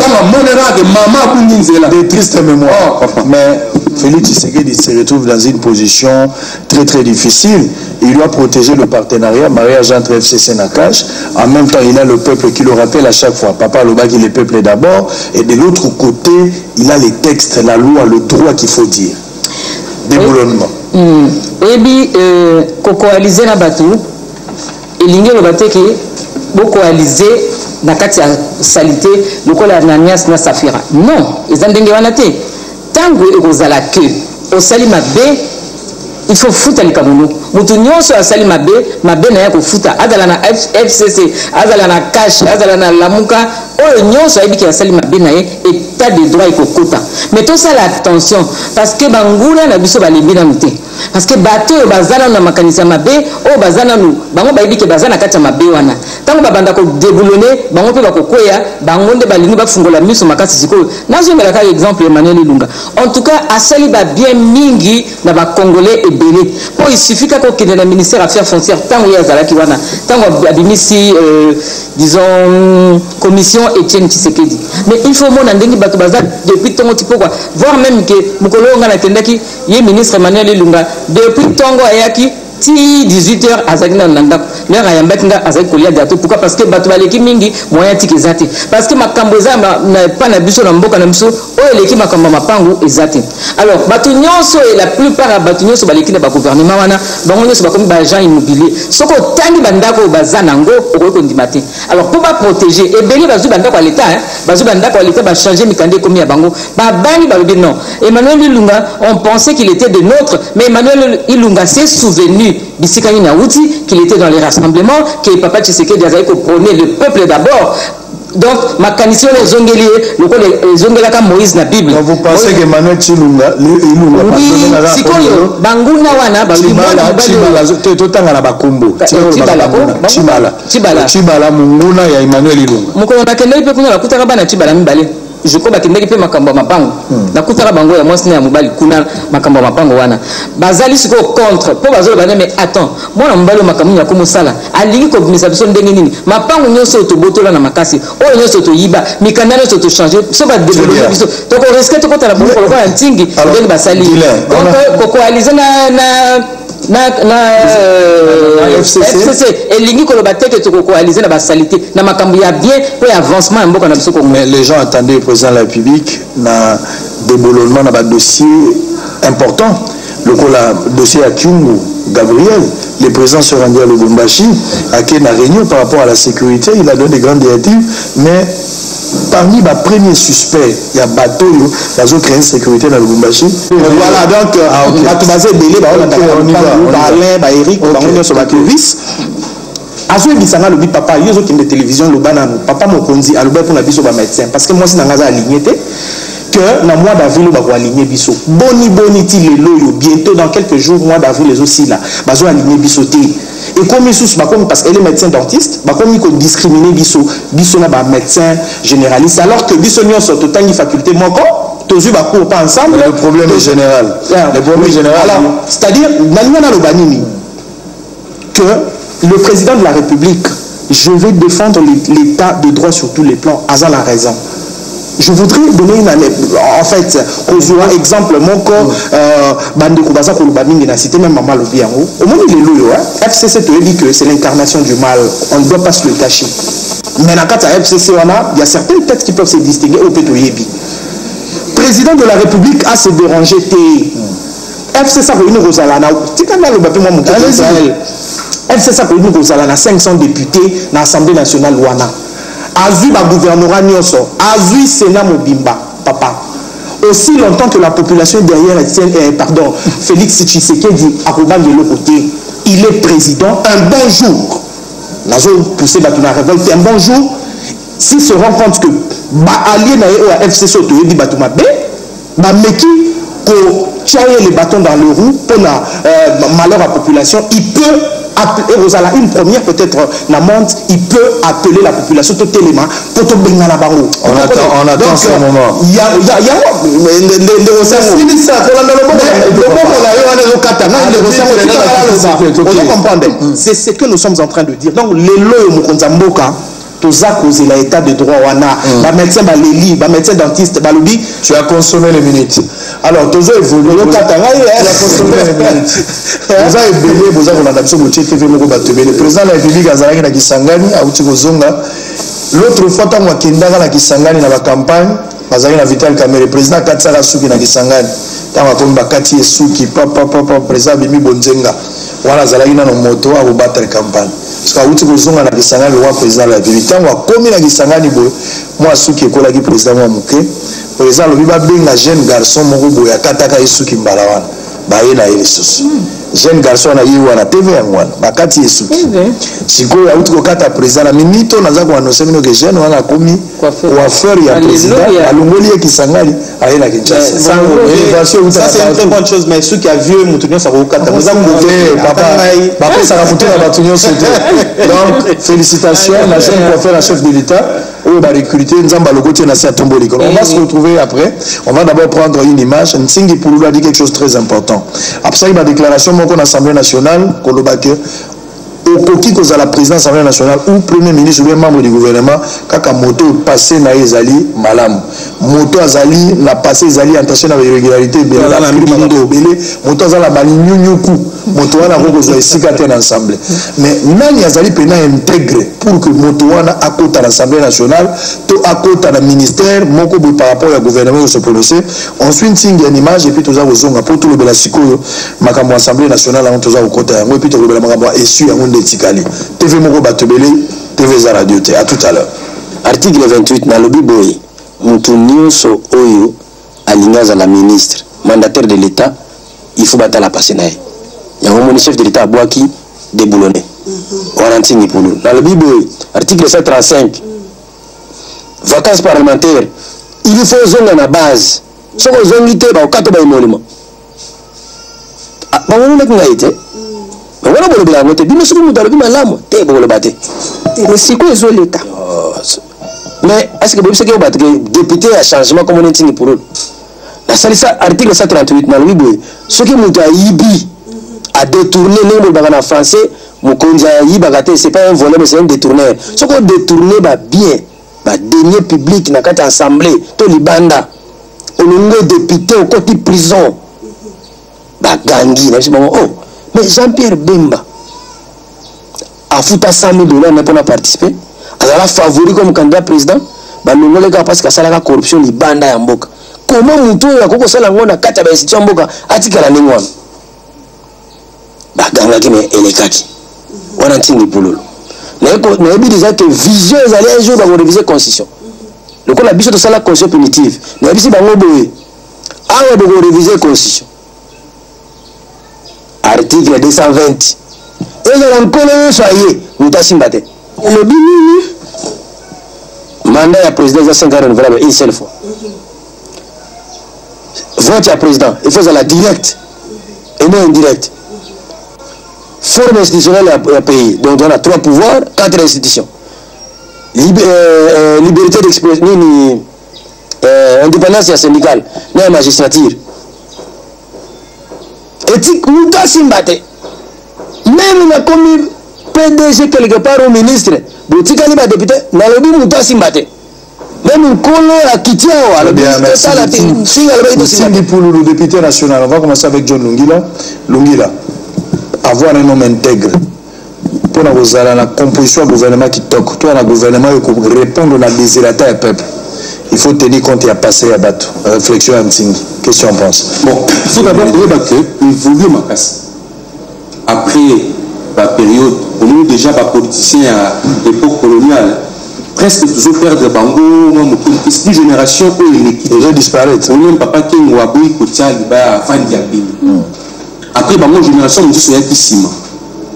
Des tristes mémoires. Mais Félix Tshisekedi se retrouve dans une position très très difficile. Il doit protéger le partenariat, mariage entre FCC et Nakash. En même temps, il a le peuple qui le rappelle à chaque fois. Papa Lobaki, le peuple d'abord. Et de l'autre côté, il a les textes, la loi, le droit qu'il faut dire. Déboulonnement. Et puis, co-coaliser la bateau, il y a le bateau qui beaucoup coalisé dans la salité, le col Ananias na Safira. Non, ils ont des gens tant que vous avez la queue, au Salima B, il faut foutre le Cameroun. Moutounion sur la Salima B, ma B n'a pas foutre. Adalana FCC, Adalana Cash, Adalana Lamuka, oh, l'union sur la Salima B n'a état de droit et quota. Mais tout ça, l'attention, parce que Bangoula n'a pas de bien. Parce que bateau bazana na makanisa mabe o bazana nu bango bayibi ke bazana kati mabe wana tango babanda ko déboulonner bango pe bakokoya bango nde balingi bafungola miso makasi sikoyo nazo ngala ka exemple Emmanuel Ilunga en tout cas asali ba bien mingi na ba congolais ebele po il suffit ka ko kende na ministère affaires foncières tango ya zalaki wana tango abimisi disons, commission Étienne Tshisekedi. Mais il faut mon andingi bato baza depuis tongo tipo quoi. Voir même que mukolo nga na tendaki ye ministre Emmanuel Ilunga depuis tongo ayaki ti 18h azakina nandako. L'heure ayambaki nga azaki kolia gâteau. Pourquoi? Parce que bato baleki mingi moyen tiki ezati. Parce que makambo eza na pas na biso na mboka na biso o eleki makambo mapangu ezati. Alors bato nyonso et la plupart ya bato nyonso baleki na ba gouvernement wana bango nyonso bakomi ba agent immobilier. Soko tangi bandako baza nango okoki kondima te. Alors pour ba protéger ebeli bazu bandako à l'état bazu bandako à l'état ba changer mikande komi ya bango. Ba bani ba lobi non. Emmanuel Ilunga on pensait qu'il était de nôtre mais Emmanuel Ilunga s'est souvenu Bissikani Naouti qu'il était dans les rassemblements que papa Tshisekedi a prôné le peuple d'abord. Donc, ma canison les ongeliers, les ongelaka Moïse na Bible. Donc, vous pensez que Emmanuel Chilunga, Ilunga, oui, si koyo, banguna wana, Chibala, Bakumbo, Chibala, Munguna, ya Emmanuel Ilunga. Mukolo na kende ipe kuna la kutaka bana Chibala mbale. Je crois que ndeki pe makambo mapango na kutaka bango ya mwasi na mobali kuna makambo mapango wana bazali siko contre po bazolo bana mais attends moi na mobali makambo ya komosala alingi ko bimisa biso ndenge nini mapango nyoso to botola na makasi o nyoso to yiba mikanda nyoso to changer so ba développer biso to ko risque to ko tala bongo ko ya ntingi ndenge basali donc ko coaliser na FCC elingi ko loba teke to ko coaliser na basalité na makambo ya bien pour avancement mboka na biso ko. Mais les gens attendaient le président de la République na déboulonnement na dossier important le dossier à Kyungu Gabriel le président se rendit à Lubumbashi à Kena réunion par rapport à la sécurité il a donné des grandes directives mais parmi les premiers suspects, il y a bateau, il y a créé une sécurité dans le Lubumbashi. Voilà, donc, on va se belé, on Eric, on va sur la Clovis. Azou bisanga le papa, il y a des télévisions, le banano, papa mon conduit, à l'objet pour la biso médecin, parce que moi c'est dans la aligné que dans le mois d'avril, on va aligner biso. Boni ti le loyo, bientôt dans quelques jours, mois d'avril, les aussi là, bazo aligner bisoté. Et comme ils parce qu'elle est médecin dentiste, comme ils discriminer biso na ba médecin généraliste, alors que biso n'y sont total ni faculté moko, tous ba cours pas ensemble. Le problème est général. Le problème est général. Alors, c'est-à-dire nalina lo banini que le président de la République, je vais défendre l'état de droit sur tous les plans, à la raison. Je voudrais donner en fait, un exemple, mon corps, Bande Koubasa Kouloubamingi n'a cité même Maman Lobiango. Au moment où il est lourd, FCC te dit que c'est l'incarnation du mal, on ne doit pas se le cacher. Mais dans le cas de FCC, il y a certaines têtes qui peuvent se distinguer au Pétoyebi. Président de la République a se dérangé. FCC a réuni Rosalana. Tu connais le bâtiment, mon cas d'Israël. FCC a réuni Rosalana, 500 députés dans l'Assemblée nationale Luana. Azui ba gouvernorat nyonso, Azui Sénat Mobimba, papa. Aussi longtemps que la population derrière Félix Tshisekedi a de l'autre côté, il est président. Un bon jour, la zone poussée dans la révolte, un bon jour, s'il se rend compte que allié na FCC autoyebi batuma B, meki pour tirer les bâtons dans le roue pour la malheur à la population, il peut appeler une première peut-être la monte, il peut appeler la population tout élément pour tout bien la barreau. On attend ce moment. Il y a c'est ce que nous sommes en train de dire. Donc les lois Mukonzamboka tous à causer l'état de droit wana ba médecin ba leli ba médecin dentiste ba lobi tu as consommé les minutes alors tous évolué tu as consommé les minutes vous avez belé vous avez la biso motie TV moko batobé le président de la République azalaki na Kisangani auti kozonga l'autre fois tant moi kindanga na Kisangani na ba campagne bazalaki na Vital Kamerhe président Katsara Suki na Kisangani tant ba komba kati esuki papa président Bimi Bonzenga wana azalaki na moto a battre campagne parce que auti kozonga na Kisangani le président de la République tant wa komi na Kisangani boy moi Suki ko la ki président wa muke président lobi ba benga jeune garçon moko boy akataka esuki mbala wana ba yena ile susu jeune garçon na yiwa na TV yangu bakati esuki siko auti ko kata président na minito naza ko annoncer mino que jeune wana komi coiffeur ya président alongoli ya Kisangani ayena Kinshasa ça c'est une très bonne chose mais ceux qui a vu mutunyo sa ko kata papa ça va foutre la batunyo c'était donc félicitations la jeune coiffeur la chef de l'État on va recruter Nzamba Logotie na Tomboli. On va se retrouver après. On va d'abord prendre une image. Nsingi Pouloulou a dit quelque chose de très important. Après ça, il y a une déclaration mon l'Assemblée nationale qu'on le batte. okoki kozala président de l'Assemblée nationale ou premier ministre ou bien membre du gouvernement kaka moto passé na ezali malamu moto azali na passé ezali entaché na irrégularité belé moto azala balinyunyuku moto wana kokozwa esika te na assemblée mais nani azali pena intègre pour que moto wana akota na assemblée nationale to akota na ministère moko boy par rapport au gouvernement se prononcer ensuite singi une image et puis toza kozonga pour tout le bela sikoyo makambo assemblée nationale on toza kokota yango et puis to le bela makambo essu yango ndetikali TV moko batobele TV za radio te à tout à l'heure article 28 na lobi boy mutu nyonso oyo alingaza la ministre mandataire de l'état il faut battre la passer nae yango moni chef de l'état abwaki déboulonné warantini pour nous na lobi boy article 135 vacances parlementaires il faut zonga na base soko zongi te ba okato ba imolimo ba wona ngai te ba wona bolo bila ngote bino soko mutalo bima lamo te bolo bate te siko ezo l'état mais est-ce que vous savez que le député a changement comme on est pour eux la salle ça article 138 na lobi ce qui muta yibi a détourné le bagana français mukonza yibagate c'est pas un voleur mais c'est un détourneur ce qu'on détourné ba bien ba denier public na kati assemblée to libanda olongo député au côté prison ba gangi na bon oh mais Jean-Pierre Bemba a foutu $100,000 pour participer azala favori comme candidat président balongo les gars parce que ça la corruption libanda ya mboka comment mutu ya koko sala ngona kati ya institution mboka atikala ningwana ba ganga kime elekaki wana ntingi pululu na ebi déjà que vision ezali un jour ba réviser constitution le ko la biso to sala constitution punitive na ebi si bango boye awa de réviser constitution article 220 et la nkolo soyez mutasimba te le binini mandat à président de 5 ans renouvelable une seule fois. Vote à président, il faut la direct et non indirect. Forme institutionnelle à pays, donc on a 3 pouvoirs, 4 institutions. Liberté d'expression, indépendance syndicale, la magistrature. Éthique, nous sommes même la commune PDG quelque part au ministre. Botikali ba député na lobi muto asimbate même nkolo akitia wa lobi ça la singa lobi Singi pour le député national on va commencer avec John Lungila avoir un homme intègre pour la composition du gouvernement qui toque toi le gouvernement pour répondre à la désirata du peuple il faut tenir compte à passer à battre réflexion à Singi qu'est-ce qu'on pense bon il faut d'abord que évoluer ma casse après la période, on est déjà pas politicien à l'époque coloniale, presque toujours perdre Bango, plus génération où il est déjà disparaître. On n'aime pas qu'il y ait un côté après Bango, génération, on dit que c'est Sima.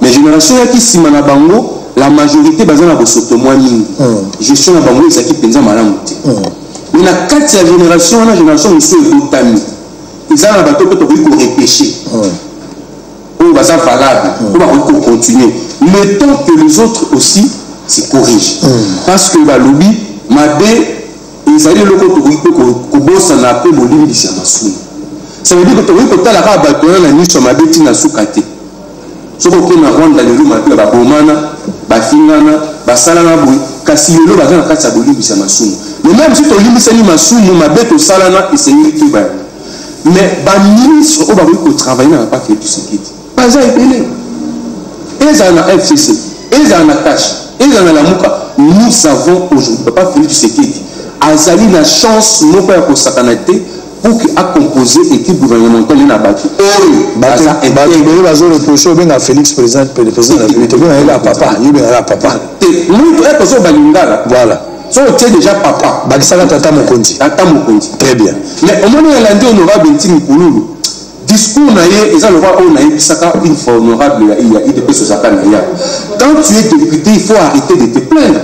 Mais génération qui Sima na Bango, la majorité basée dans le sotomoine, gestion na Bango, ils acquittent penza malamuti. Mais la 4e génération, la génération où c'est Otami. Ils ont un bateau que tu peux repêcher. On va ça valable, on va continuer. Le temps que les autres aussi se corrigent. Parce que le lobby m'a dit, ils allaient le côté que boss en a peu mon limite ici à ma soule. Ça veut dire que tu as la rabat la nuit sur ma bête na soukate. Ce qu'on peut rendre dans le room avec la bomana, la fingana, la salana boui, kasi le lot va dans la carte à limite ici à ma soule. Mais même si tu as limite ici à ma soule, ma bête au salana, et c'est une qui va. Mais les ministres, on va voir qu'on travaille dans la partie de ce qui est. Pas ça, ils ont un FCC, ils ont un attache, ils ont un Lamouka. Nous savons aujourd'hui, Papa Félix Tshisekedi, Azali la chance, non pas pour satanité, pour qu'il a composé l'équipe gouvernementale dans la bataille. Le bien à Félix, président de la République, il a papa, il a papa. Nous, voilà. So, tu es déjà papa. Tata Mokondi. Très bien. Mais au moment où il a dit honorable Ntimi Kouloulou, discours naïe, ils ont le roi naïe, ça une fois honorable, il y a des personnes quand tu es député, il faut arrêter de te plaindre.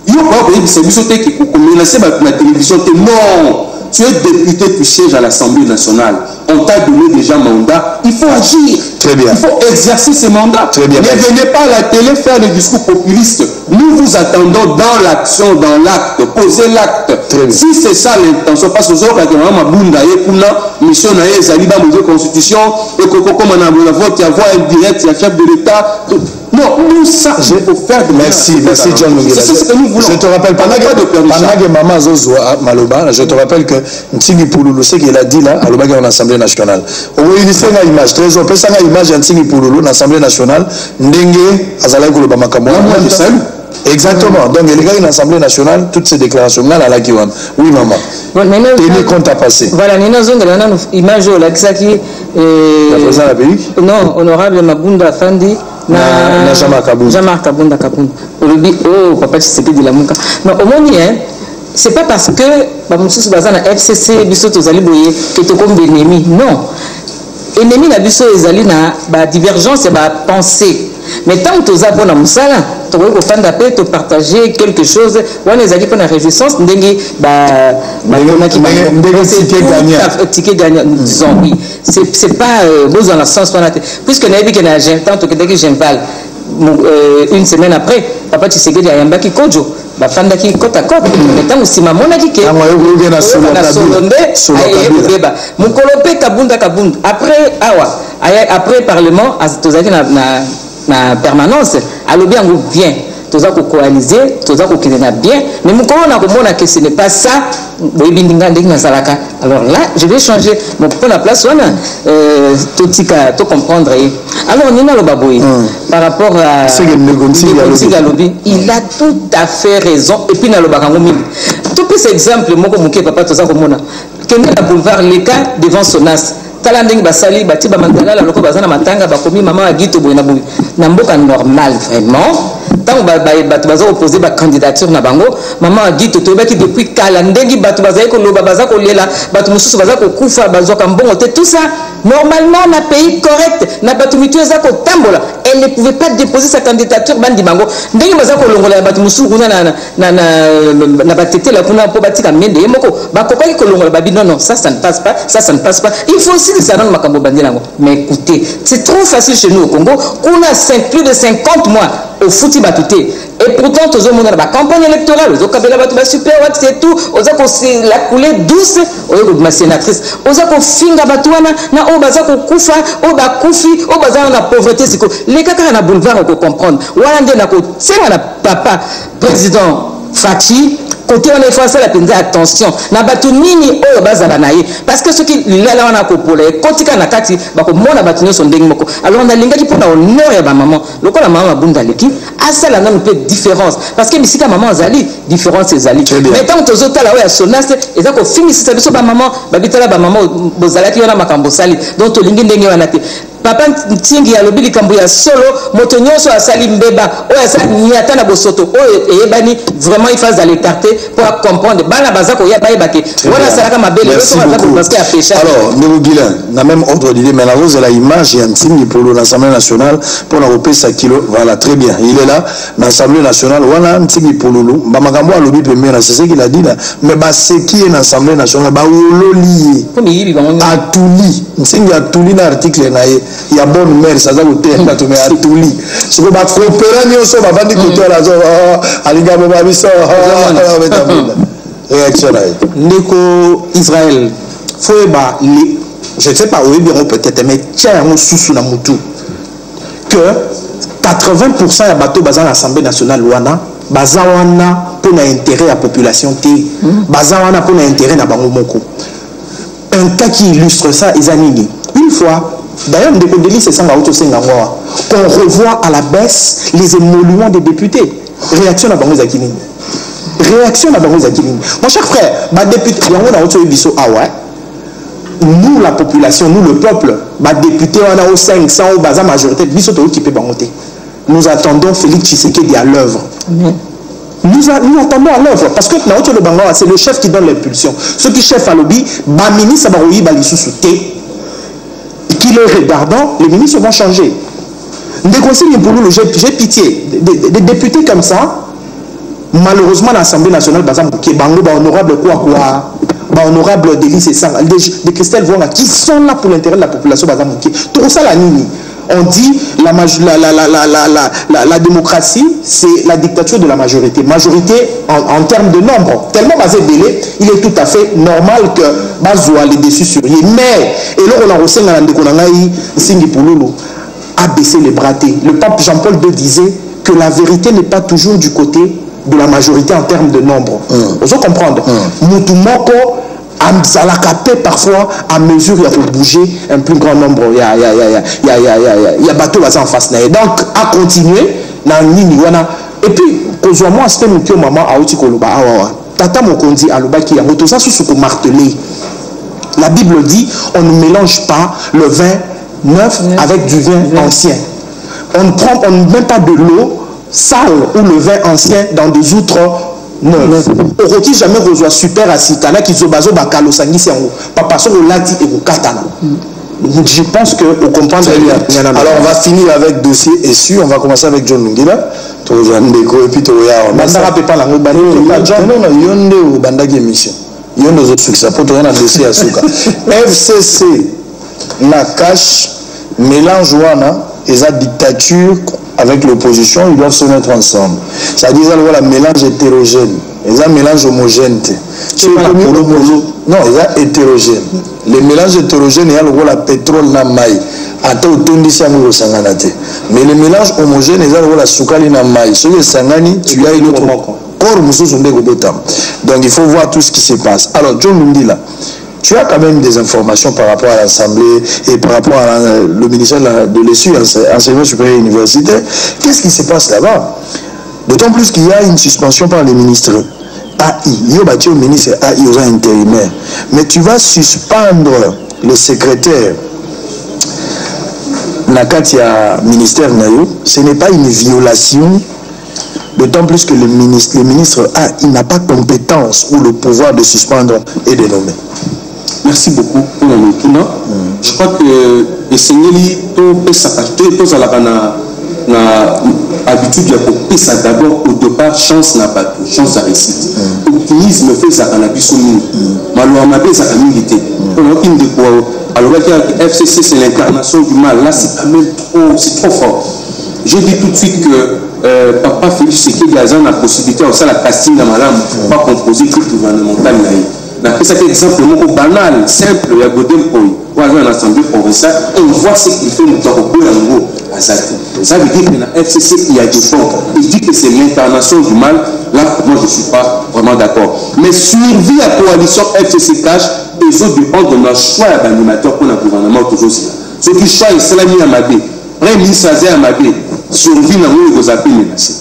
Il y a pas de service qui menacer la télévision. Non, tu es député, tu sièges à l'Assemblée nationale. On t'a donné déjà mandat. Il faut agir. Très bien. Il faut exercer ce mandat. Très bien. Ne venez pas à la télé faire des discours populistes. Nous vous attendons dans l'action, dans l'acte. Posez l'acte. Si c'est ça l'intention, parce que vous avez mission de constitution, et comme on a vote, il y a voix indirecte, il y a chef de l'État. Non, nous, ça, j'ai offert de Merci John Mungela. C'est ce que nous voulons. Je te rappelle, pendant que Maman Zozoa Maloba, je te rappelle que Ntingi Pouloulou, ce qu'il a dit là, à l'Obaga en Assemblée nationale. On va illustrer une image, très on peut ça une image d'Ntingi Pouloulou, l'Assemblée nationale, Ndenge, Azala Koulouba Makambo. Moi, je salue. Exactement. Donc, les gars, une Assemblée nationale, toutes ces déclarations là, la Kiwan. Oui, maman. Tenez compte à passer. Voilà, nous avons une image là, qui la présidente de la République. Non, honorable Mabunda Fandi. Na Jean-Marc Kabunda. Jean-Marc Kabunda Kabunda. Oh, papa, tu sais que de la mouka. Non, au moins, c'est pas parce que Bamoussous Bazana FCC, Bissot Ozali Boye, que tu comme ennemi. Non. Ennemi na Bissot Ozali na divergence et pensée. Mais tant que tu as pour la moussala, tu vas te partager quelque chose. On les a dit pour la réjouissance, ticket gagnant. Disons oui. C'est pas beau dans le sens qu'on a. Puisque nous avons dit que tant que j'aime pas, une semaine après, papa tu sais que il y a un bac qui kojo. Bafanda qui côte à côte. Mais tant aussi maman a dit que. Mon colopé Kabunda. Après awa, après parlement, na permanence, alors bien on vient. Tous à coaliser, tous à bien. Mais mon colonne que ce n'est pas ça. Alors là, je vais changer. Mon pour la place, tout comprendre. Alors, Nina Lobaboui, par rapport à Galobi, il a tout à fait raison. Et puis, Nalobakangomi. Tout petit exemple, mon papa, tout ça, comme on a. Quel est le boulevard, les cas devant Sonas? Talanding basali bati ba mandala la loko bazana matanga bakomi mama agito boyna boy na mboka normal vraiment tant batu baza opposer ba candidature na bango mama agito to baki depuis kala ndengi batu baza ko loba baza ko lela batu mususu baza ko kufa bazoka mbongo te tout ça normalement na pays correct na batu mitu eza ko tambola elle ne pouvait pas déposer sa candidature bandi bango ndengi baza ko longola batu mususu kuna na batete la kuna po batika mende yemoko bakoka ko longola babi non ça ne passe pas ça ne passe pas il faut aussi ça donne makambo bandilango. Mais écoutez, c'est trop facile chez nous au Congo. On a plus de 50 mois au fouti batouté. Et pourtant, tous les gens dans la campagne électorale, aux Kabila Batouba super, c'est tout. Aux Ako la coulée douce, aux ma sénatrice. Aux Ako finga Batouana, na o bazako kufa, o bakufi, o bazana na pauvreté. Les caca na boulevard, on peut comprendre. Oualande na ko tiens na papa président Fati. Côté on est français la peine attention na batu nini oyo bazala na ye parce que ce qui lala wana ko pole kotika na kati bako mona batu nyo sondeng moko alors on a linga qui pour la honneur ya ba maman lokola maman bunda leki asala na peu différence parce que bisika maman zali différence ezali mais tant que tozotala oya sonas eza ko finisa biso ba maman babitala ba maman bozalaki wana makambo sali donc to lingi ndenge wana te papa ntingi ya lobili kambo ya solo moto nyonso asali mbeba oyo asali nyata na bosoto oyo eyebani vraiment il faut l'écarter pour comprendre bana bazako ya bayebake wana salaka mabele so bazako parce que a péché alors Négoguila na même ordre d'idée mais la rose la image ya ntingi pour l'Assemblée nationale pour la repesa kilo voilà très bien il est là dans l'Assemblée nationale wana ntingi pour lulu ba makambo a lobi premier c'est ce qu'il a dit là mais ba ce qui est dans l'Assemblée nationale ba wololi comme yibi bango atuli ntingi atuli na article na il y a bonne mère ça va vous dire pas tout mais atuli ce que ba coopérer nyonso ba bandi côté la zo alinga ba biso réaction Ndeko Israël faut ba je ne sais pas où ils peut-être mais tiens on sous la moutou que 80% ya bateau bazan l'Assemblée nationale wana bazawana pour l'intérêt la population t bazawana pour l'intérêt na bango moko un cas qui illustre ça Izanini une fois d'ailleurs Ndeko Deli c'est ça qu'on revoit à la baisse les émoluments des députés réaction à bango zakini réaction à Bango Zakini. Mon cher frère, ma député, nous la population, nous le peuple, ma député, on a au 500 au bas majorité, nous attendons Félix Tshisekedi à l'œuvre. Nous attendons à l'œuvre parce que c'est le chef qui donne l'impulsion. Ceux qui chef à lobby, ma ministre Baroui Balisoussouté, qui les regardant, les ministres vont changer. J'ai pitié. Des députés comme ça. Malheureusement l'Assemblée nationale qui est honorable honorable Délice de Christelle Vonga qui sont là pour l'intérêt de la population tout ça la nini on dit la démocratie c'est la dictature de la majorité en termes de nombre tellement basé délai il est tout à fait normal que bazoua les dessus sur lui mais et là on a reçu un Singi Pouloulou à baisser les bras. Le pape Jean-Paul II disait que la vérité n'est pas toujours du côté de la majorité en termes de nombre. Vous comprenez? Moutoumoko a capé parfois à mesure de bouger un plus grand nombre. Il y a bateau en face. Donc, à continuer, et puis, moi, c'était mon maman à Outikoloba. Tata Mokondi à Lubaki, tout ça, c'est martelé. La Bible dit on ne mélange pas le vin neuf avec du vin ancien. On ne met pas de l'eau sale ou le vin ancien dans des outres neufs. Au rôti jamais reçoit super acide. Qui se base au bacalo sangi c'est papa sur le lati et au katana. Je pense que vous comprenez bien. Alors on va finir avec dossier essu. On va commencer avec John Lungila. Et puis émission. FCC Nakash mélange wana et sa dictature avec l'opposition, ils doivent se mettre ensemble. C'est-à-dire qu'il y a un mélange hétérogène, il y a un mélange homogène. Non, il y a hétérogène. Les mélanges hétérogènes, il y a le pétrole na maï. Mais les mélanges homogènes, il y a le soukali na maï. Ce qui est sangani, tu as une autre corps. Donc il faut voir tout ce qui se passe. Alors, John Lundila, tu as quand même des informations par rapport à l'Assemblée et par rapport à le ministère de l'ESU, enseignement supérieur universitaire. Qu'est-ce qui se passe là-bas? D'autant plus qu'il y a une suspension par les ministres AI. Il y a au ministre AI aux intérimaires. Mais tu vas suspendre le secrétaire Nakatia ministère Nayo. Ce n'est pas une violation. D'autant plus que le ministre AI n'a pas compétence ou le pouvoir de suspendre et de nommer. Merci beaucoup pour le tournoi. Je crois que le Seigneur a l'habitude de ça d'abord au départ chance n'a pas chance à réussite. Optimisme fait ça à la bisomie. Malheureusement ça a milité. Alors que FCC c'est l'incarnation du mal. Là c'est quand même trop fort. Je dis tout de suite que Papa Félix Tshisekedi a la possibilité de faire la casting dans Malam pour pas composer tout gouvernemental. C'est un exemple banal, simple, il y a Godem Poy, dans l'Assemblée provinciale, on voit ce qu'il fait nous à ça veut dire que dans la FCC, il y a des fonds. Il dit que c'est l'incarnation du mal. Là, moi, je ne suis pas vraiment d'accord. Mais survie à la coalition FCC Cash, les autres dépendent de notre choix d'animateur pour le gouvernement toujours. Ce qui choix est Salami Amadé, Premier ministre Azé Amadé, survie dans le Gozapé menacé.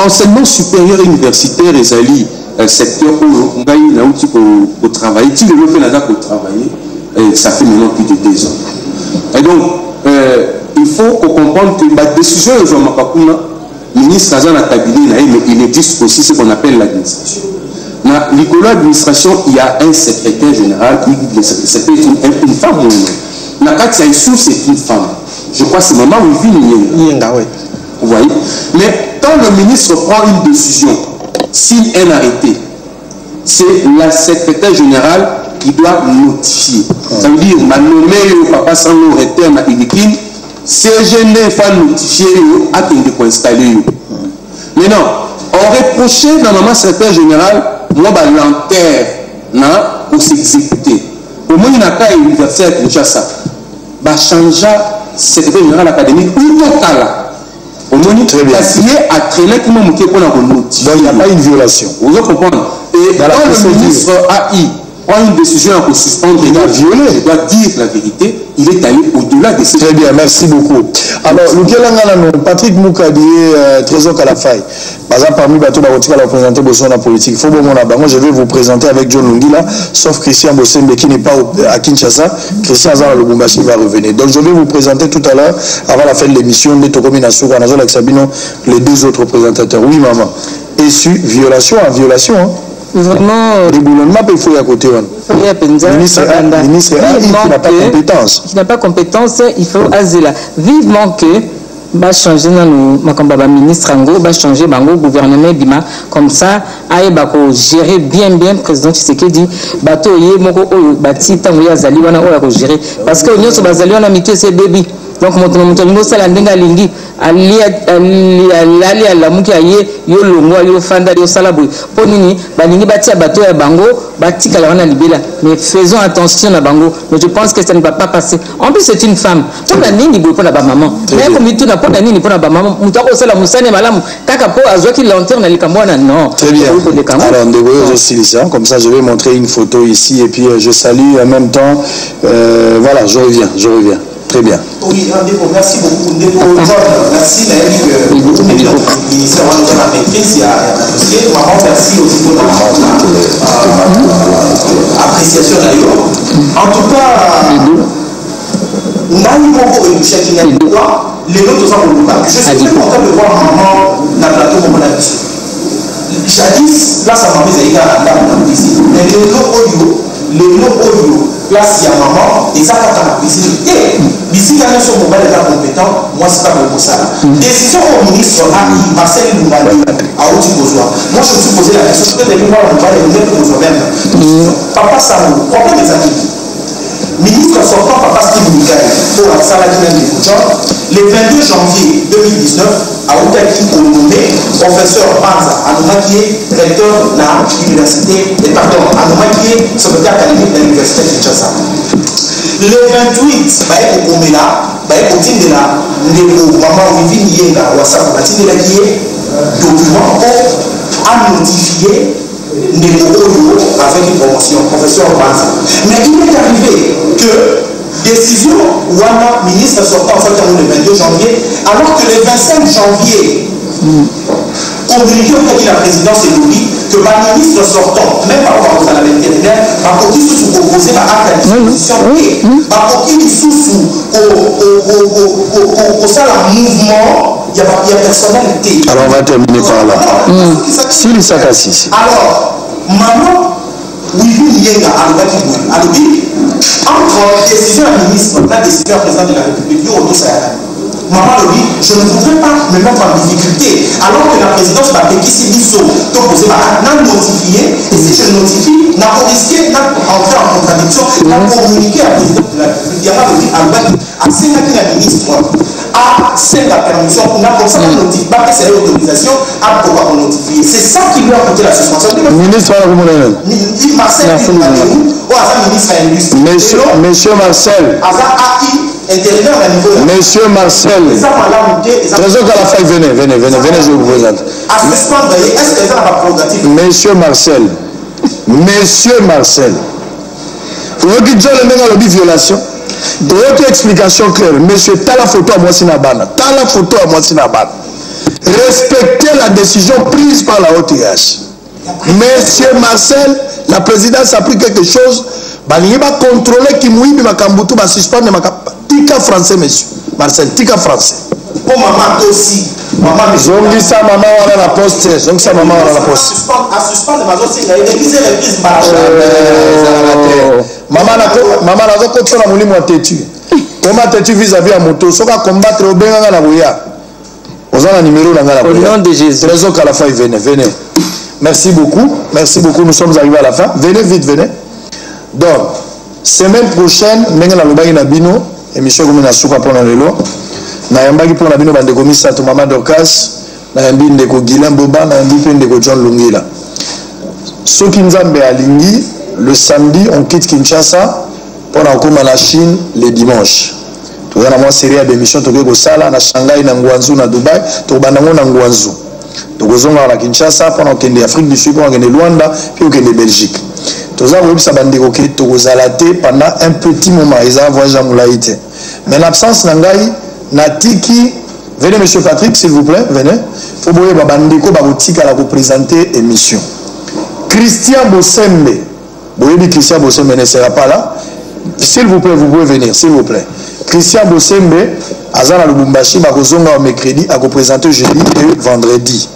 Enseignement supérieur universitaire et Zali. Secteur où on a outil pour travailler. Si le fait là pour travailler, ça fait maintenant plus de 2 ans. Et donc, il faut comprendre que la décision de Jean Makakuna, ministre Azan a cabinet, mais il existe aussi ce qu'on appelle l'administration. Dans l'administration, il y a un secrétaire général, c'est une femme. Nakatia Issou, c'est une femme. Je crois que c'est le moment où il vit. Vous voyez? Mais quand le ministre prend une décision, s'il est arrêté, c'est la secrétaire générale qui doit notifier. Ça veut dire, ma nommé au papa sans le reterme à Ilikin, CGN va notifier à qui il faut installer. Maintenant, on reprochait dans la secrétaire générale, moi, l'enterre pour s'exécuter. Au moins, il n'y a pas universitaire à Kinshasa. Va changer secrétaire général académique ou total. Très bien. À traîner qui m'a manqué pour la remote. Donc il n'y a pas une violation. Vous comprenez? Et quand le ministre AI prend une décision pour suspendre, il a violé. Je dois dire la vérité, il est allé au-delà de ces. Très bien, merci beaucoup. Alors, Patrick Moukadi, Trésor Kalafay, parmi les bateaux qui ont présenté la politique. Moi, je vais vous présenter avec John Lungila, sauf Christian Bossembe qui n'est pas à Kinshasa. Christian Azar Lubumbashi va revenir. Donc, je vais vous présenter tout à l'heure, avant la fin de l'émission, les 2 autres présentateurs. Oui, maman. Essu, violation à violation. Hein. Vraiment. Déboulonnement, il faut y à côté. Le ministre qui n'a pas compétence. Qui n'a pas compétence, il faut azéla. Vivement que va changer dans ministre Ango, va changer le gouvernement Bima comme ça, aïe gérer bien le président Tshisekedi bateau yé moko bati tango ya zali wana oya gérer parce que on y a bazali wana mité c'est baby donc moto lingo sala ndenga lingi ali alamuki aye yo longo yo fanda yo sala boy po nini balingi batia bato ya bango batika la wana libela mais faisons attention na bango mais je pense que ça ne va pas passer en plus c'est une femme to na nini boy pour na ba maman mais comme tu na pour na nini pour na ba maman mutako sala musane malamu kaka po azwaki lanterne na likambo na non très bien alors ndeko aussi ça comme ça je vais montrer une photo ici et puis je salue en même temps voilà je reviens très bien. Oui, merci beaucoup. Merci, le ministère de la maîtrise, il y a un dossier. Merci aussi pour l'appréciation d'ailleurs. En tout cas, on a eu beaucoup de chèques les autres sont je suis très content de voir maman dans le plateau comme on a dit. Jadis, là, ça m'a mis à la dame ici. Mais les lots audio, place il y a maman, et ça quand on a piscine. Et ici, quand sur mobile est compétent, moi c'est pas pour ça. Décision au ministre Marcel Loubali à Outi Bozoa. Moi je me suis posé la question, peut-être que moi on va les mettre aux même. Papa Samou, combien des années? Ministre sortant Papa Steve Mikaï pour la salle de le 22 janvier 2019 à Outaki nommé professeur Banza Anouma qui est recteur de l'université Anouma qui est secrétaire académique de l'université de Kinshasa. Le 28 au Komela au Tindela le maman Vivi Nienga WhatsApp au Tindela qui est document à notifier avec une promotion, professeur Banza. Mais il est arrivé que décision Wana, ministre sortant le 22 janvier, alors que le 25 janvier, communiqué auprès de la présidence et l'oubli, que le ministre sortant, même par rapport à la vétérinaire, par contre, il se proposait à la disposition et par contre, il se au ça, le mouvement, il y a personnalité. Alors, on va terminer par là. Si les sacs assis. Alors, maman, Wivu Nienga, à l'oubli, entre décision à ministre, la décision à président de la République, maman le dit, je ne voudrais pas me mettre en difficulté, alors que la présidence m'a dit si Bissot, donc vous avez notifié, et si je notifie, n'a pas risqué d'entrer en contradiction, n'a communiqué à la présidence de la République, il y a pas de dire à 5 ministres, à 5 la permission, on a comme ça la notifié, pas que c'est l'autorisation, à pouvoir notifier. C'est ça qui lui a coûté la suspension. Ministre Marcel, Monsieur Marcel. Monsieur Marcel. Trésor à la fin, venez, je vous présente. Monsieur Marcel. Vous voyez que John le mec violation. D'autres explications claires. Monsieur, t'as la photo à moi Sinabana. Respectez la décision prise par la OTH. Monsieur Marcel, la présidence a pris quelque chose. Il va contrôler qui mouille, il va suspendre. Tika français, monsieur. Marcel, tika français. Pour maman aussi. Zongi ça, maman, on a la poste. Zongi ça, maman, on a la poste. À suspendre, maman aussi, il y a des reprises. Maman, n'a pas contre la mouli, moi, têtu. Comment têtu vis-à-vis à moto? Si on va combattre au Bénin, on a vous avez un numéro dans la au nom de Jésus. Trésor à la fin, venez. Merci beaucoup, nous sommes arrivés à la fin. Venez vite, venez. Donc, semaine prochaine, nous allons faire une émission comme une soupe pour le lot. Nous allons faire une émission de commissaire de Maman Dorcas, nous allons faire une émission de Guilain Boba, nous allons faire une émission de John Lungila. Ceux qui nous ont aligné, le samedi, on quitte Kinshasa pour aller à la Chine le dimanche. Nous avons une série d'émissions qui sont à Shanghai, à Guangzhou, à Dubaï, à Guangzhou. Nous allons à Kinshasa pour aller en Afrique du Sud, pour aller au Rwanda, puis en Belgique. Nous avons eu pendant un petit moment. Ils ont voyagé à Moulaïté. Mais l'absence d'Angaï, Natiki, venez monsieur Patrick, s'il vous plaît, venez. Il faut que vous présenter l'émission. Christian Bossembe, Christian Bossembe ne sera pas là. S'il vous plaît, vous pouvez venir, s'il vous plaît. Christian Bossembe, Azana Lubumbashi, Bakozonga au mercredi, à vous présenter jeudi et vendredi.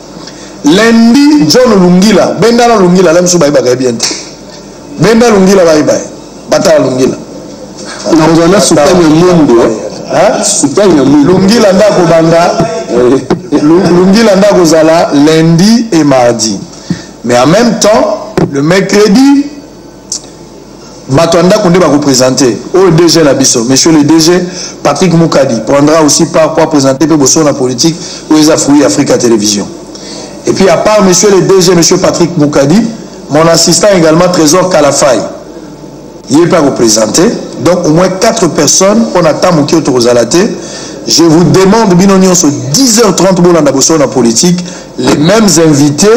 Lundi, John Lungila, Bendana Lungila, l'aime sous Baïba bien. Benda Lungila Baïba, Bata Lungila. Nous allons soutenir le monde. Lungila Ndako Banda, Lungila Ndako Zala, lundi et mardi. Mais en même temps, le mercredi, Batwanda Konde va représenter au DG Labiso. Monsieur le DG Patrick Moukadi prendra aussi part pour présenter la politique aux Afroui Africa Télévision. Et puis à part monsieur le DG, monsieur Patrick Moukadi, mon assistant également Trésor Kalafay. Il n'est pas représenté. Donc au moins 4 personnes, on attend mon qui autorisalaté. Je vous demande, binonion sur 10h30 pour la politique, les mêmes invités,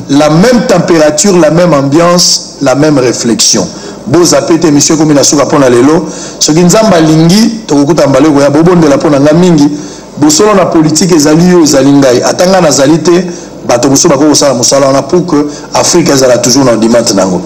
la même température, la même ambiance, la même réflexion. Beaux appétés, monsieur, comme il a su répondre à l'élo. Ce qui nous a balingi, tokuta mbale goya, bobon de la pona ngamingi, bosolo na politique ezali zalingai. Atanga na zalité, bato boso bako osala musala, on a pour que Afrique ezala toujours dans le dimanche nango.